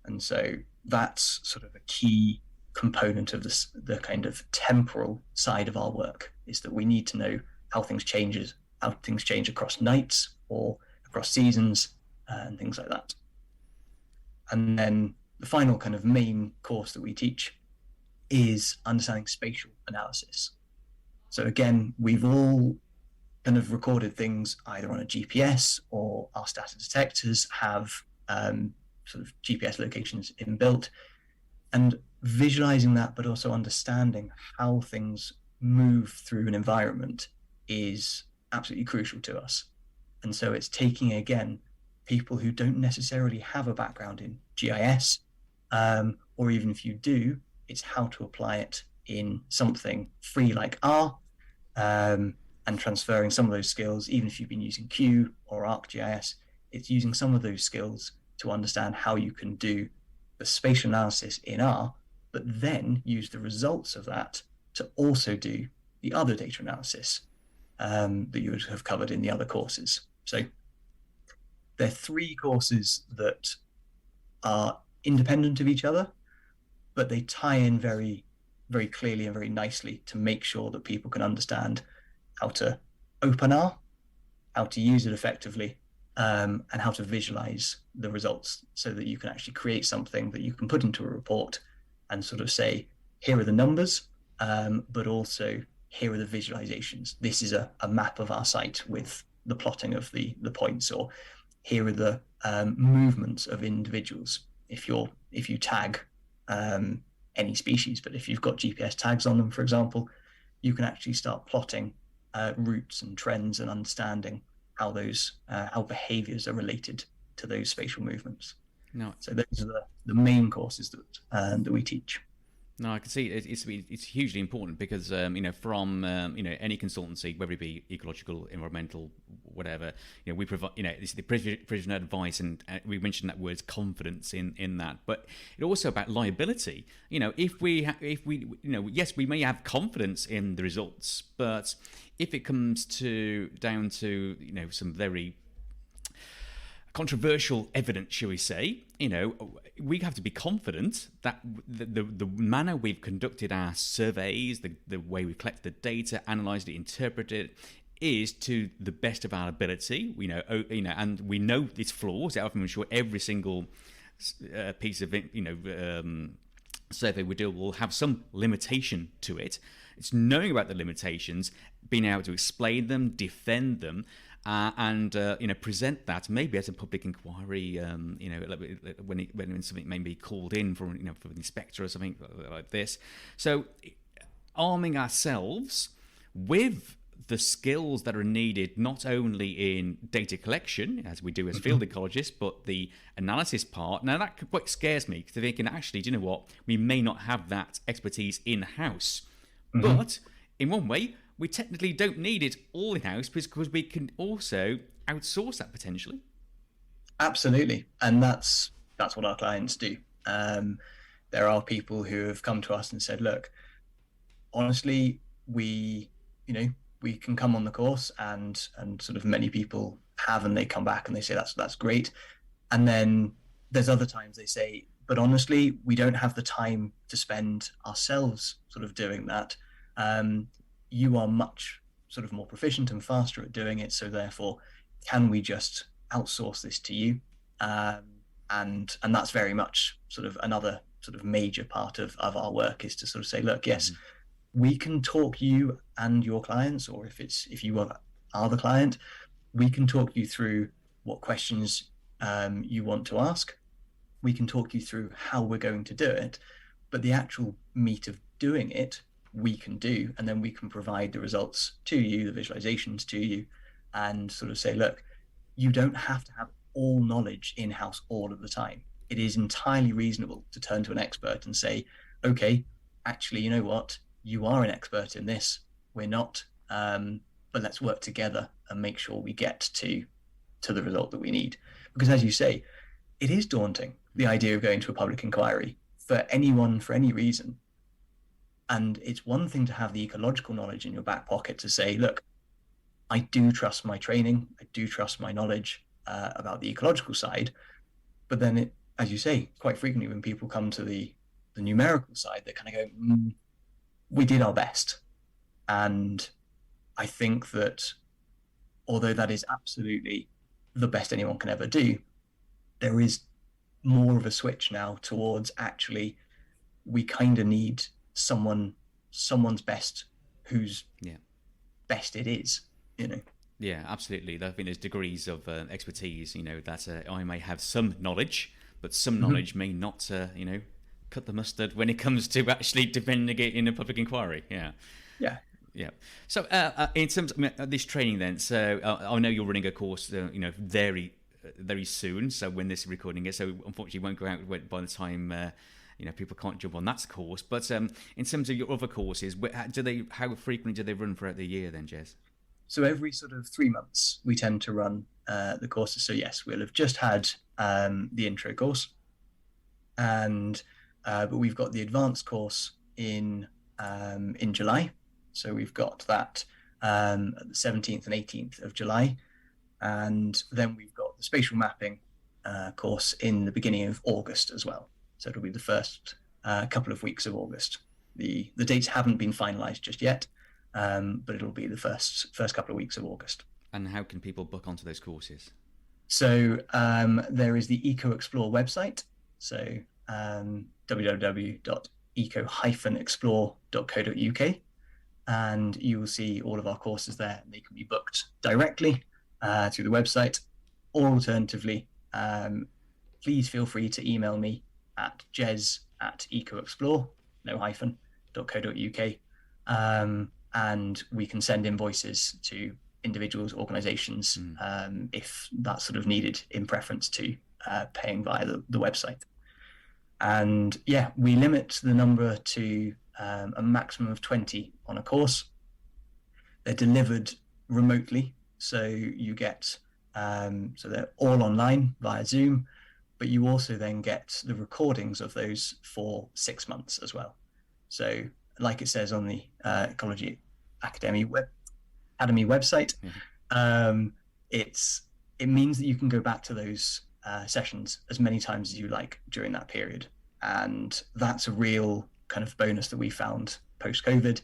And so that's sort of a key component of the kind of temporal side of our work, is that we need to know how things change across nights or across seasons and things like that. And then the final kind of main course that we teach is understanding spatial analysis. So again, we've all kind of recorded things either on a GPS, or our static detectors have sort of GPS locations inbuilt, and visualizing that, but also understanding how things move through an environment is absolutely crucial to us. And so it's taking, again, people who don't necessarily have a background in GIS, or even if you do, it's how to apply it in something free like R, and transferring some of those skills, even if you've been using Q or ArcGIS, it's using some of those skills to understand how you can do the spatial analysis in R, but then use the results of that to also do the other data analysis that you would have covered in the other courses. So there are 3 courses that are independent of each other, but they tie in very, very clearly and very nicely to make sure that people can understand how to open R, how to use it effectively, and how to visualize the results, so that you can actually create something that you can put into a report and sort of say, here are the numbers, but also here are the visualizations. This is a map of our site with the plotting of the points, or here are the movements of individuals. If you tag any species, but if you've got GPS tags on them, for example, you can actually start plotting routes and trends and understanding how behaviors are related to those spatial movements. No. So those are the main courses that we teach. No, I can see it's hugely important because from any consultancy, whether it be ecological, environmental, whatever, we provide it's the provision of advice, and we mentioned that word confidence in that, but it's also about liability. If we yes, we may have confidence in the results, but if it comes down to some very controversial evidence, shall we say, we have to be confident that the manner we've conducted our surveys, the way we collect the data, analysed it, interpreted it, is to the best of our ability. And we know its flaws. I'm sure every single piece of survey we do will have some limitation to it. It's knowing about the limitations, being able to explain them, defend them, and present that maybe as a public inquiry. When something may be called in for an inspector or something like this. So arming ourselves with the skills that are needed, not only in data collection, as we do as field ecologists, but the analysis part. Now that quite scares me, because they can actually, do you know what? We may not have that expertise in-house, but in one way, we technically don't need it all in-house, because we can also outsource that potentially. Absolutely, and that's what our clients do. There are people who have come to us and said, look, honestly, we can come on the course, and sort of many people have, and they come back and they say that's great. And then there's other times they say, but honestly, we don't have the time to spend ourselves sort of doing that. You are much sort of more proficient and faster at doing it, so therefore, can we just outsource this to you? And that's very much sort of another sort of major part of our work, is to sort of say, look, yes, we can talk you and your clients, or if you are the client, we can talk you through what questions you want to ask. We can talk you through how we're going to do it, but the actual meat of doing it, we can do, and then we can provide the results to you, the visualizations to you, and sort of say, look, you don't have to have all knowledge in-house all of the time. it is entirely reasonable to turn to an expert and say, okay, actually, you know what, you are an expert in this, we're not, but let's work together and make sure we get to the result that we need. Because as you say, it is daunting, the idea of going to a public inquiry for anyone, for any reason. And it's one thing to have the ecological knowledge in your back pocket to say, look, I do trust my training, I do trust my knowledge about the ecological side. But then, as you say, quite frequently when people come to the numerical side, they kind of go, we did our best. And I think that although that is absolutely the best anyone can ever do, there is more of a switch now towards actually, we kind of need someone's best whose best it is, you know. Yeah, absolutely. I think there's degrees of expertise, you know, that I may have some knowledge, but some knowledge may not, you know, cut the mustard when it comes to actually defending it in a public inquiry. Yeah. Yeah. Yeah. So in terms of this training then, so I know you're running a course, you know, very soon. So when this recording is, so unfortunately it won't go out by the time, you know, people can't jump on that course. But in terms of your other courses, how frequently do they run throughout the year then, Jez? So every sort of 3 months, we tend to run the courses. So yes, we'll have just had the intro course, and but we've got the advanced course in July. So we've got that the 17th and 18th of July, and then we've got the spatial mapping course in the beginning of August as well. So it'll be the first couple of weeks of August. The dates haven't been finalised just yet, but it'll be the first couple of weeks of August. And how can people book onto those courses? So there is the Eco-Explore website, so www.eco-explore.co.uk, and you will see all of our courses there, and they can be booked directly through the website, or alternatively, please feel free to email me at jez@ecoexplore, no hyphen, .co.uk, and we can send invoices to individuals, organizations, if that's sort of needed, in preference to paying via the website. And yeah, we limit the number to a maximum of 20 on a course. They're delivered remotely, so you get, so they're all online via Zoom, but you also then get the recordings of those for 6 months as well. So like it says on the Ecology Academy website, it means that you can go back to those sessions as many times as you like during that period. And that's a real kind of bonus that we found post-COVID,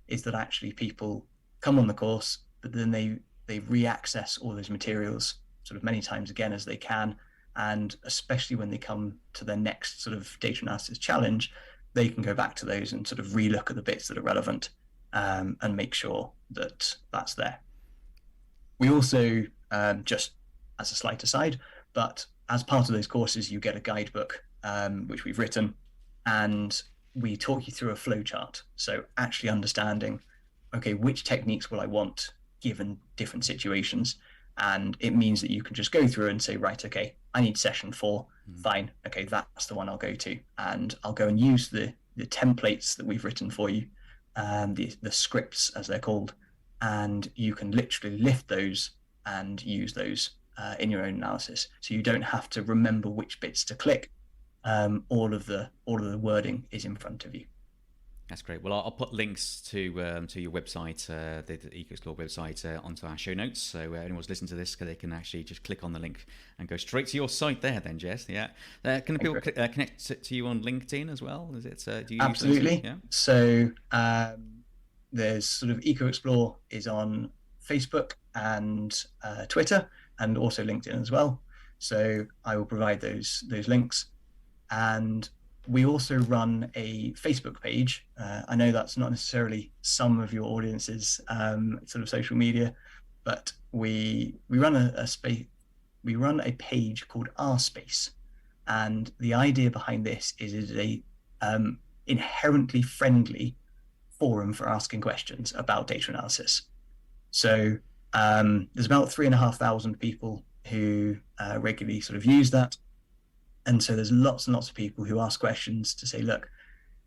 is that actually people come on the course, but then they re-access all those materials sort of many times again as they can. And especially when they come to their next sort of data analysis challenge, they can go back to those and sort of re-look at the bits that are relevant, and make sure that that's there. We also, just as a slight aside, but as part of those courses, you get a guidebook, which we've written, and we talk you through a flow chart. So actually understanding, okay, which techniques will I want given different situations? And it means that you can just go through and say, right, okay, I need session 4, fine, okay, that's the one I'll go to. And I'll go and use the templates that we've written for you, the scripts as they're called, and you can literally lift those and use those in your own analysis. So you don't have to remember which bits to click. All of the wording is in front of you. That's great. Well, I'll put links to your website, the Eco-Explore website, onto our show notes. So anyone's listening to this, they can actually just click on the link and go straight to your site there. Then, Jez, yeah. Can people connect to you on LinkedIn as well? Is it? Do you Absolutely. Use those? Yeah. So there's sort of Eco-Explore is on Facebook and Twitter, and also LinkedIn as well. So I will provide those links. And we also run a Facebook page. I know that's not necessarily some of your audience's sort of social media, but we run a page called Our Space, and the idea behind this is it is a inherently friendly forum for asking questions about data analysis. So there's about 3,500 people who regularly sort of use that. And so there's lots and lots of people who ask questions to say, look,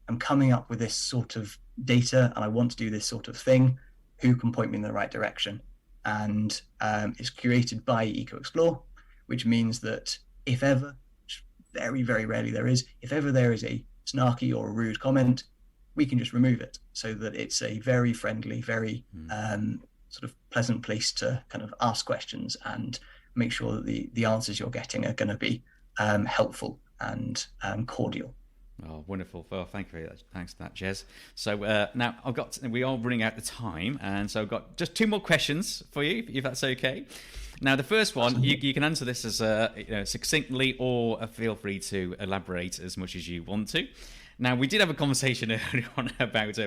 I'm coming up with this sort of data and I want to do this sort of thing. Who can point me in the right direction? And it's curated by Eco-Explore, which means that if ever, which very, very rarely there is, if ever there is a snarky or a rude comment, we can just remove it so that it's a very friendly, very sort of pleasant place to kind of ask questions and make sure that the answers you're getting are going to be helpful and cordial. Oh, wonderful. Well, thank you very much. Thanks for that, Jez. So now we are running out of time, and so I've got just 2 more questions for you, if that's okay. Now, the first one, you can answer this as succinctly, or feel free to elaborate as much as you want to. Now, we did have a conversation earlier on about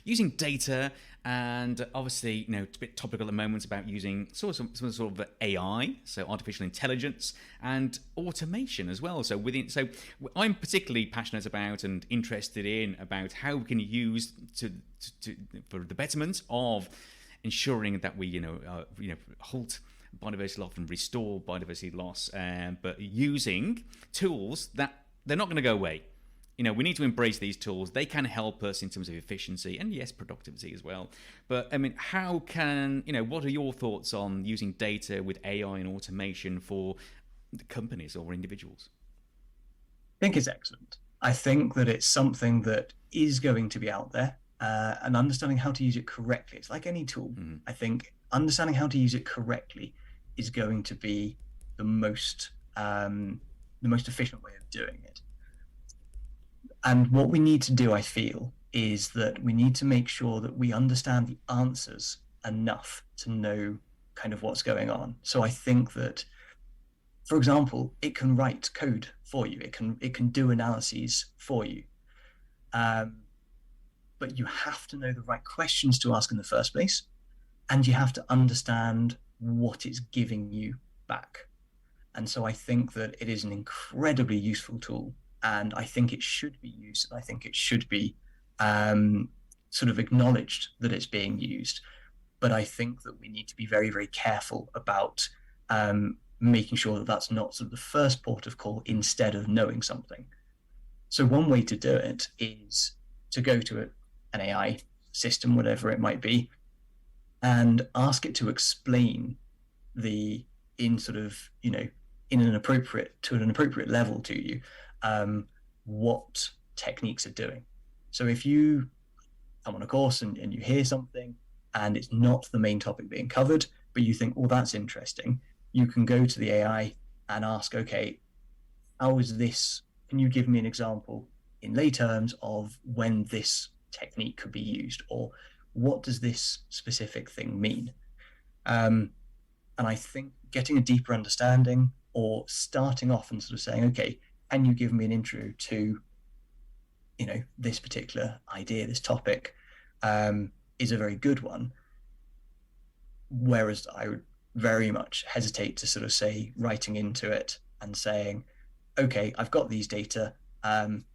using data, and obviously, it's a bit topical at the moment about using some sort of AI, so artificial intelligence, and automation as well. So I'm particularly passionate about and interested in about how we can use for the betterment of ensuring that we halt biodiversity loss and restore biodiversity loss, but using tools that they're not going to go away. We need to embrace these tools. They can help us in terms of efficiency and, yes, productivity as well. But, what are your thoughts on using data with AI and automation for companies or individuals? I think it's excellent. I think that it's something that is going to be out there, and understanding how to use it correctly. It's like any tool. I think understanding how to use it correctly is going to be the most efficient way of doing it. And what we need to do, I feel, is that we need to make sure that we understand the answers enough to know kind of what's going on. So I think that, for example, it can write code for you. It can do analyses for you. But you have to know the right questions to ask in the first place, and you have to understand what it's giving you back. And so I think that it is an incredibly useful tool. And I think it should be used. I think it should be sort of acknowledged that it's being used. But I think that we need to be very, very careful about making sure that that's not sort of the first port of call instead of knowing something. So one way to do it is to go to an AI system, whatever it might be, and ask it to explain in an appropriate level to you what techniques are doing. So if you come on a course and you hear something and it's not the main topic being covered, but you think, well, that's interesting, you can go to the AI and ask, okay, how is this? Can you give me an example in lay terms of when this technique could be used, or what does this specific thing mean? And I think getting a deeper understanding, or starting off and sort of saying, okay, can you give me an intro to, this particular idea, this topic, is a very good one. Whereas I would very much hesitate to sort of say, writing into it and saying, okay, I've got these data, can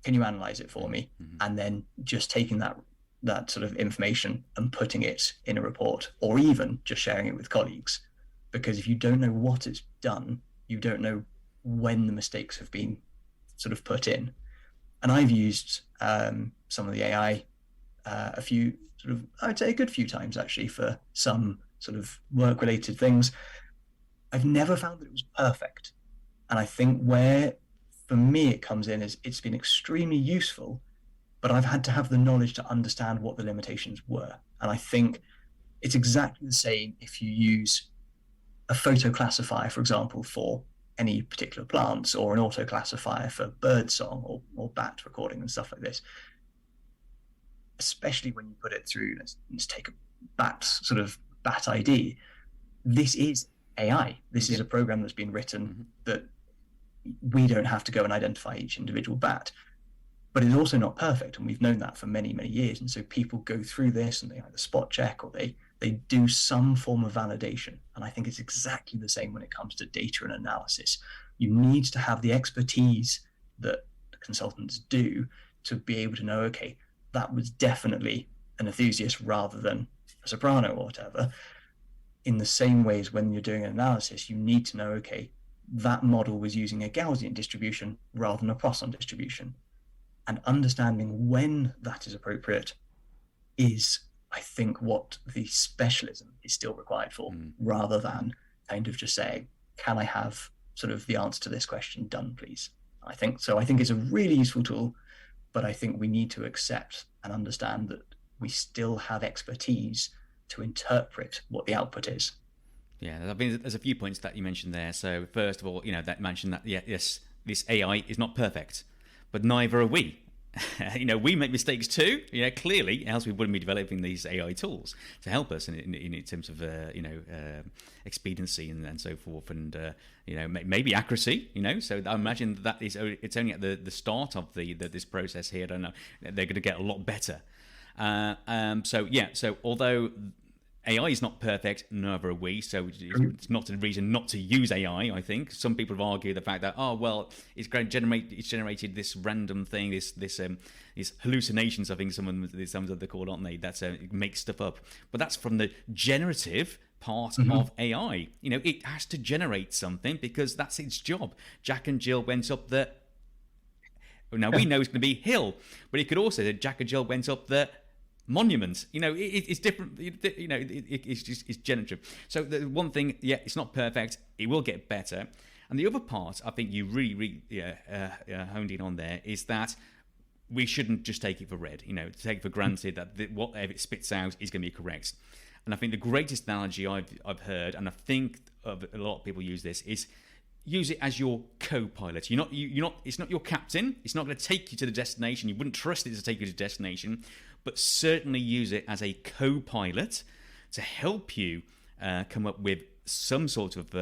you analyze it for me? And then just taking that sort of information and putting it in a report, or even just sharing it with colleagues. Because if you don't know what it's done, you don't know when the mistakes have been sort of put in. And I've used some of the AI a good few times actually, for some sort of work related things. I've never found that it was perfect. And I think where for me it comes in is it's been extremely useful, but I've had to have the knowledge to understand what the limitations were. And I think it's exactly the same if you use a photo classifier, for example, for any particular plants, or an auto classifier for bird song or bat recording and stuff like this. Especially when you put it through, let's take a bat ID. This is AI. This is a program that's been written that we don't have to go and identify each individual bat. But it's also not perfect, and we've known that for many, many years. And so people go through this and they either spot check or they do some form of validation. And I think it's exactly the same when it comes to data and analysis. You need to have the expertise that the consultants do to be able to know, okay, that was definitely an enthusiast rather than a soprano or whatever. In the same way as when you're doing an analysis, you need to know, okay, that model was using a Gaussian distribution rather than a Poisson distribution. And understanding when that is appropriate is, I think, what the specialism is still required for, rather than kind of just saying, can I have sort of the answer to this question done, please? I think so. I think it's a really useful tool, but I think we need to accept and understand that we still have expertise to interpret what the output is. Yeah, I mean, there's a few points that you mentioned there. So first of all, that mentioned that yes, this AI is not perfect, but neither are we. We make mistakes too. Clearly, else we wouldn't be developing these AI tools to help us in terms of expediency and so forth, and maybe accuracy. So I imagine that it's only at the start of this process here. I don't know. They're going to get a lot better. So although AI is not perfect, neither are we. So it's not a reason not to use AI. I think some people have argued the fact that it's generated this random thing, these hallucinations. I think some of they call, aren't they? That's it makes stuff up. But that's from the generative part of AI. It has to generate something because that's its job. Jack and Jill went up the. Now we know it's going to be hill, but it could also say Jack and Jill went up the monument. It's different. It's generative. So the one thing, it's not perfect. It will get better. And the other part, I think you really honed in on there, is that we shouldn't just take it for read. Take for granted that whatever it spits out is going to be correct. And I think the greatest analogy I've heard, and I think a lot of people use this, is use it as your co-pilot. You're not. It's not your captain. It's not going to take you to the destination. You wouldn't trust it to take you to the destination, but certainly use it as a co-pilot to help you come up with some sort of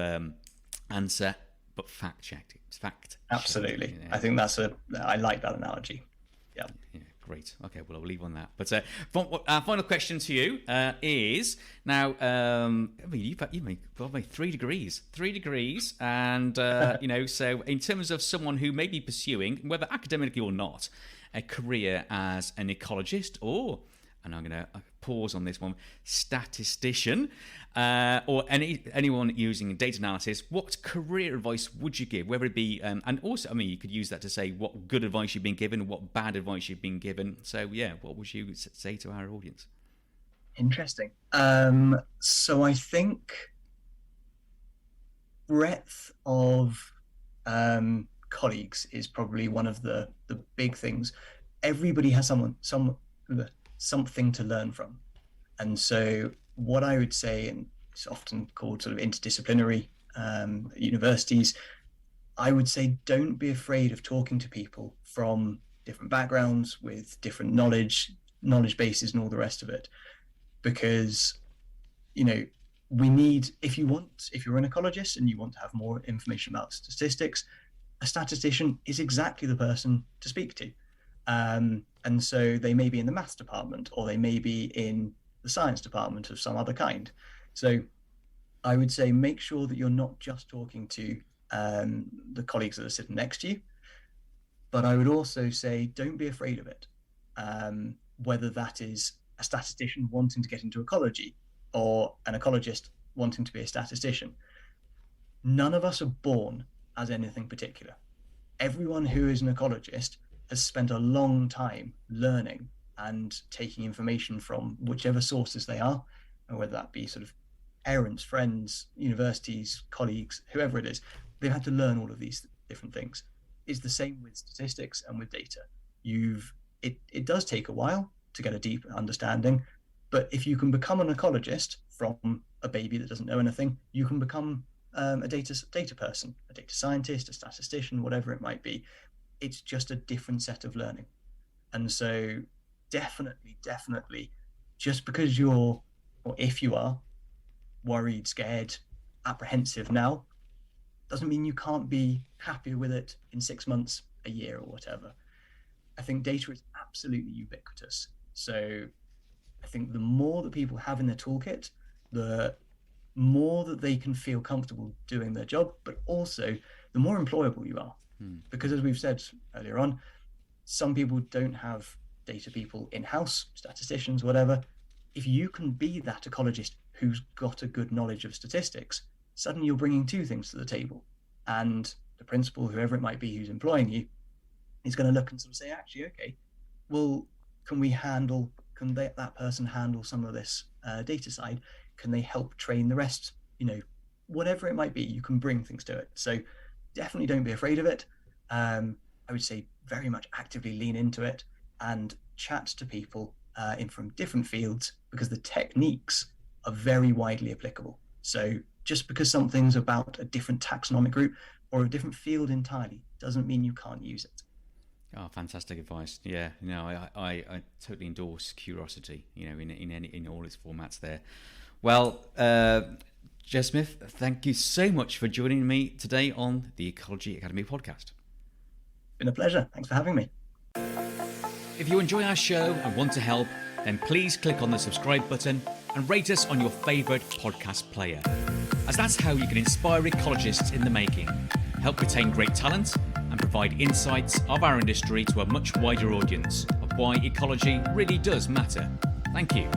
answer, but fact checked. Absolutely. I think I like that analogy. Yeah. Great. Okay, well, I'll leave on that. But our final question to you is now. You've made 3 degrees, and So in terms of someone who may be pursuing, whether academically or not, a career as an ecologist or, and I'm going to pause on this one, statistician, or anyone using data analysis, what career advice would you give? Whether it be, and also, you could use that to say what good advice you've been given, what bad advice you've been given. So, what would you say to our audience? Interesting. So I think breadth of colleagues is probably one of the big things. Everybody has something to learn from. And so what I would say, and it's often called sort of interdisciplinary at universities, I would say don't be afraid of talking to people from different backgrounds with different knowledge bases and all the rest of it. Because, we need, if you're an ecologist and you want to have more information about statistics, a statistician is exactly the person to speak to. And so they may be in the maths department, or they may be in the science department of some other kind. So I would say make sure that you're not just talking to the colleagues that are sitting next to you, but I would also say don't be afraid of it. Whether that is a statistician wanting to get into ecology or an ecologist wanting to be a statistician. None of us are born as anything particular. Everyone who is an ecologist has spent a long time learning and taking information from whichever sources they are, and whether that be sort of parents, friends, universities, colleagues, whoever it is, they've had to learn all of these different things. It's the same with statistics and with data. It does take a while to get a deep understanding, but if you can become an ecologist from a baby that doesn't know anything, you can become a data person, a data scientist, a statistician, whatever it might be. It's just a different set of learning. And so definitely, just because if you are worried, scared, apprehensive now, doesn't mean you can't be happier with it in 6 months, a year, or whatever. I think data is absolutely ubiquitous. So I think the more that people have in their toolkit, the more that they can feel comfortable doing their job, but also the more employable you are. Because as we've said earlier on, some people don't have data people in-house, statisticians, whatever. If you can be that ecologist who's got a good knowledge of statistics, suddenly you're bringing 2 things to the table. And the principal, whoever it might be who's employing you, is going to look and sort of say, actually, okay, well, can that person handle some of this data side? Can they help train the rest? Whatever it might be, you can bring things to it. So definitely don't be afraid of it. I would say very much actively lean into it and chat to people from different fields, because the techniques are very widely applicable. So just because something's about a different taxonomic group or a different field entirely doesn't mean you can't use it. Oh, fantastic advice. Yeah, I totally endorse curiosity, in all its formats there. Well, Jez Smith, thank you so much for joining me today on the Ecology Academy podcast. Been a pleasure. Thanks for having me. If you enjoy our show and want to help, then please click on the subscribe button and rate us on your favourite podcast player, as that's how you can inspire ecologists in the making, help retain great talent, and provide insights of our industry to a much wider audience of why ecology really does matter. Thank you.